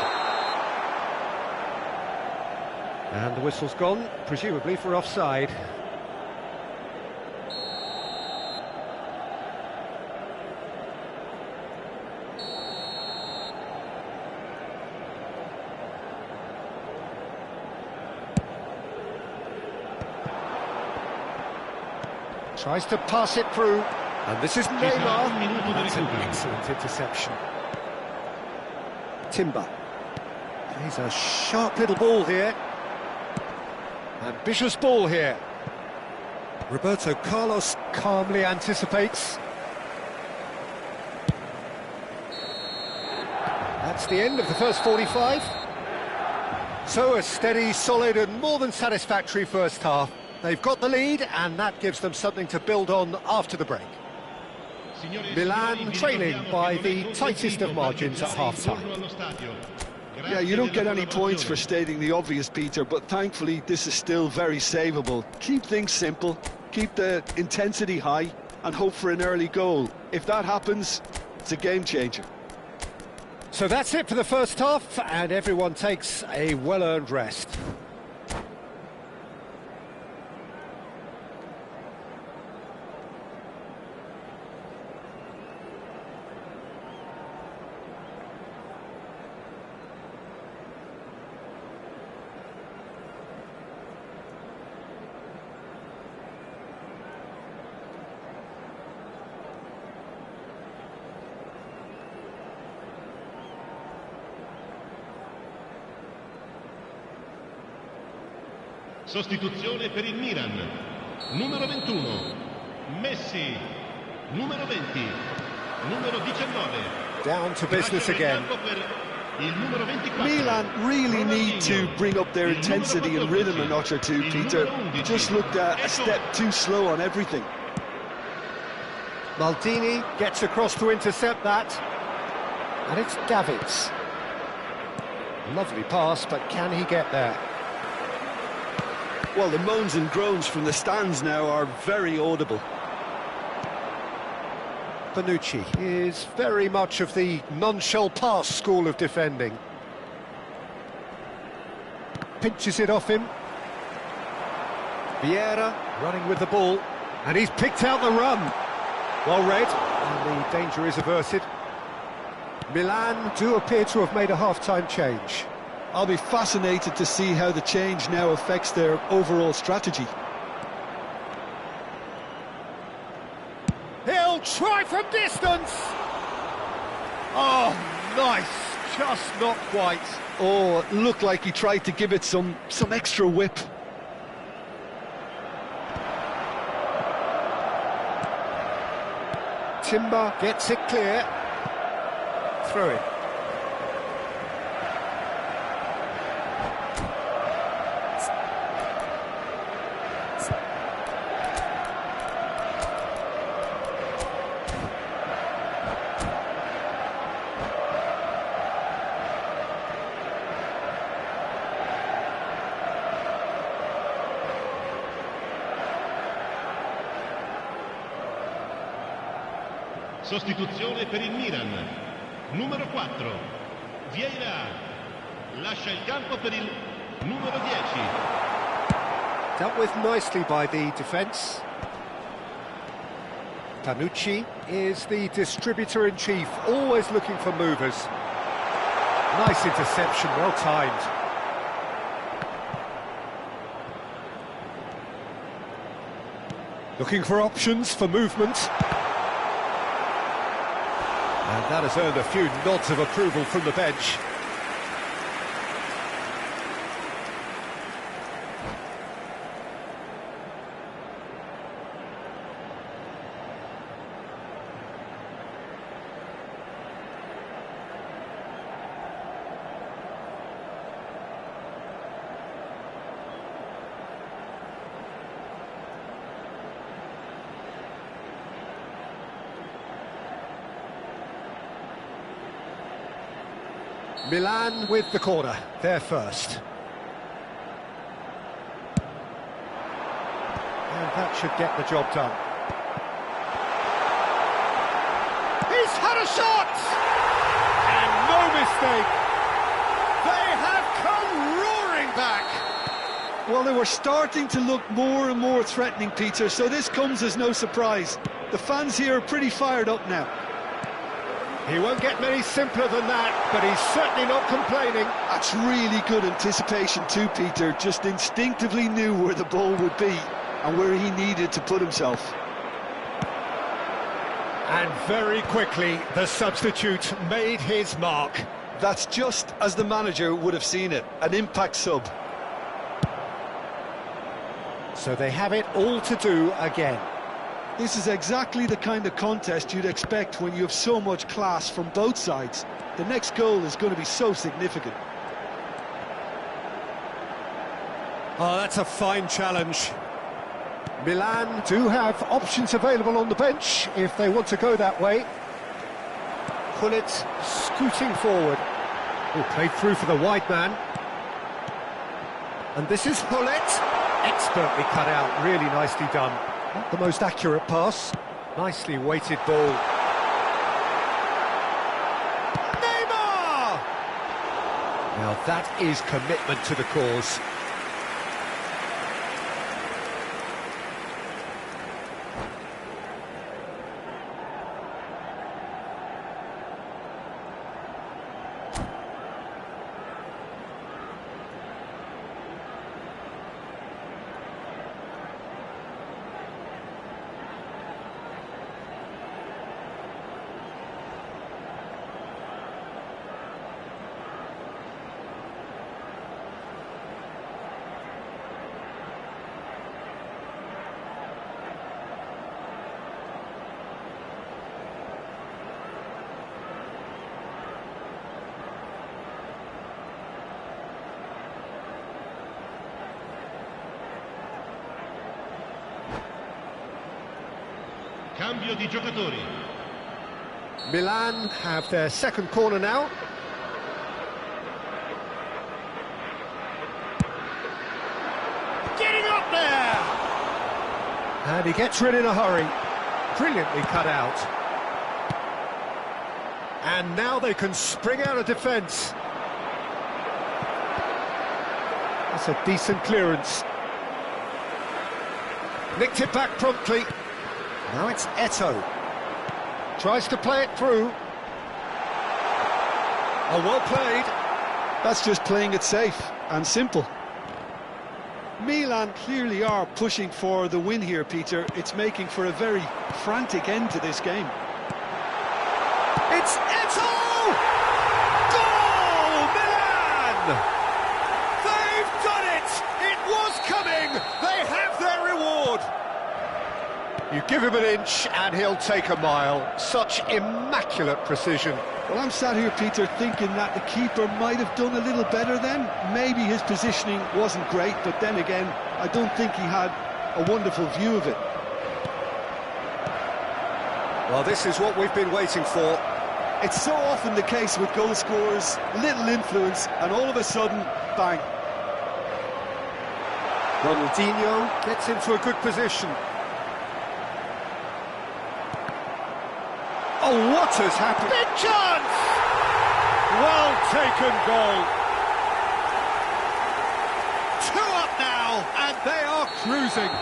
And the whistle's gone, presumably for offside. Tries to pass it through, and this is Neymar. That's an excellent interception. Timber. He's a sharp little ball here. Ambitious ball here. Roberto Carlos calmly anticipates. That's the end of the first 45. So a steady, solid and more than satisfactory first half. They've got the lead, and that gives them something to build on after the break. Milan trailing by the tightest of margins at half-time.
Yeah, you don't get any points for stating the obvious, Peter, but thankfully this is still very savable. Keep things simple, keep the intensity high, and hope for an early goal. If that happens, it's a game-changer.
So that's it for the first half, and everyone takes a well-earned rest.
Sostituzione per il Milan. Numero 21, Messi. Numero 20, numero 19.
Down to business again.
Milan really need to bring up their intensity and rhythm a notch or two, Peter. Just looked a step too slow on everything.
Maldini gets across to intercept that. And it's Davids. Lovely pass, but can he get there?
Well, the moans and groans from the stands now are very audible.
Bonucci is very much of the non-shell pass school of defending. Pinches it off him. Vieira running with the ball, and he's picked out the run. Well read, and the danger is averted. Milan do appear to have made a half-time change.
I'll be fascinated to see how the change now affects their overall strategy.
He'll try from distance! Oh, nice, just not quite.
Oh, it looked like he tried to give it some extra whip.
Timber gets it clear. Throw it.
Sostituzione per il Milan. Numero 4. Vieira. Lascia il campo per il numero 10.
Dealt with nicely by the defence. Tanucci is the distributor-in-chief, always looking for movers. Nice interception, well timed. Looking for options for movement. And that has earned a few nods of approval from the bench. Milan with the corner, they're first. And that should get the job done. He's had a shot! And no mistake! They have come roaring back!
Well, they were starting to look more and more threatening, Peter, so this comes as no surprise. The fans here are pretty fired up now.
He won't get many simpler than that, but he's certainly not complaining.
That's really good anticipation too, Peter. Just instinctively knew where the ball would be and where he needed to put himself.
And very quickly, the substitute made his mark.
That's just as the manager would have seen it, an impact sub.
So they have it all to do again.
This is exactly the kind of contest you'd expect when you have so much class from both sides. The next goal is going to be so significant.
Oh, that's a fine challenge. Milan do have options available on the bench if they want to go that way. Gullit scooting forward. Oh, played through for the wide man. And this is Gullit. Expertly cut out, really nicely done. Not the most accurate pass. Nicely weighted ball. Neymar! Now that is commitment to the cause.
Cambio di giocatori.
Milan have their second corner now. Getting up there! And he gets rid in a hurry. Brilliantly cut out. And now they can spring out of defence. That's a decent clearance. Nicked it back promptly. Now it's Eto'o. Tries to play it through. Oh, well played.
That's just playing it safe and simple. Milan clearly are pushing for the win here, Peter. It's making for a very frantic end to this game.
It's Eto'o! Goal! Milan! They've done it! It was coming! They have their reward! You give him an inch and he'll take a mile. Such immaculate precision.
Well, I'm sat here, Peter, thinking that the keeper might have done a little better then. Maybe his positioning wasn't great, but then again, I don't think he had a wonderful view of it.
Well, this is what we've been waiting for.
It's so often the case with goal scorers, little influence, and all of a sudden, bang.
Ronaldinho gets into a good position. What has happened? Big chance! Well taken goal. 2 up now, and they are cruising.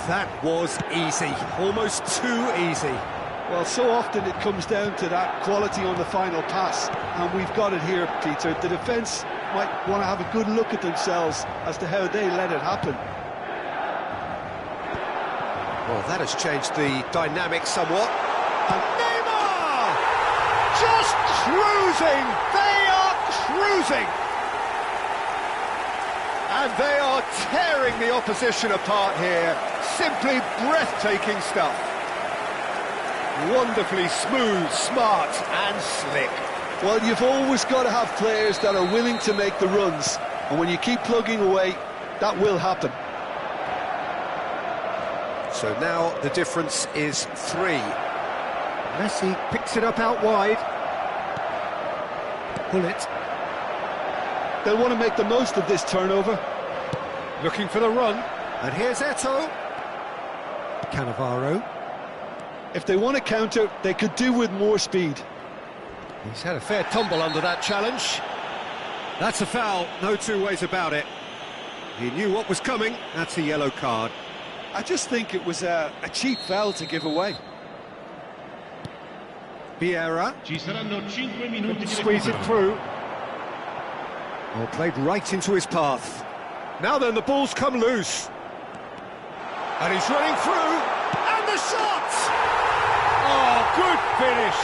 That was easy, almost too easy.
Well, so often it comes down to that quality on the final pass, and we've got it here, Peter. The defence might want to have a good look at themselves as to how they let it happen.
Well, that has changed the dynamic somewhat. And Neymar! Just cruising! They are cruising! And they are tearing the opposition apart here. Simply breathtaking stuff. Wonderfully smooth, smart and slick.
Well, you've always got to have players that are willing to make the runs. And when you keep plugging away, that will happen.
So now the difference is 3. Messi picks it up out wide. Pull it.
They'll want to make the most of this turnover.
Looking for the run. And here's Eto'o. Cannavaro.
If they want to counter, they could do with more speed.
He's had a fair tumble under that challenge. That's a foul, no 2 ways about it. He knew what was coming. That's a yellow card.
I just think it was a cheap foul to give away.
Vieira.
Ci saranno 5 minuti di
Squeeze it
recupero.
through. Well, played right into his path. Now then, the ball's come loose. And he's running through. And the shot! Oh, good finish.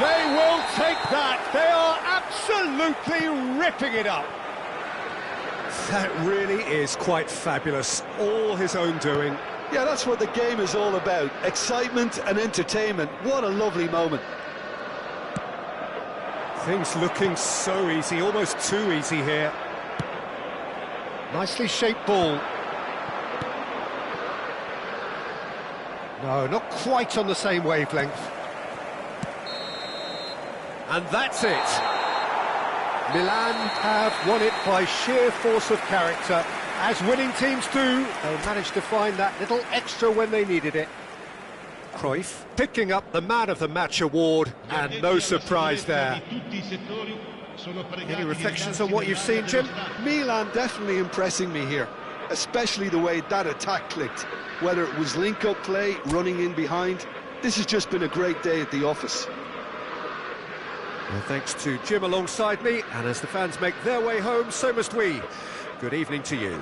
They will take that. They are absolutely ripping it up. That really is quite fabulous. All his own doing.
Yeah, that's what the game is all about. Excitement and entertainment. What a lovely moment.
Things looking so easy, almost too easy here. Nicely shaped ball. No, not quite on the same wavelength. And that's it. Milan have won it by sheer force of character. As winning teams do, they managed to find that little extra when they needed it. Cruyff picking up the Man of the Match award, and no surprise there. Any reflections on what you've seen, Jim?
Milan definitely impressing me here, especially the way that attack clicked. Whether it was link-up play, running in behind, this has just been a great day at the office.
Well, thanks to Jim alongside me, and as the fans make their way home, so must we. Good evening to you.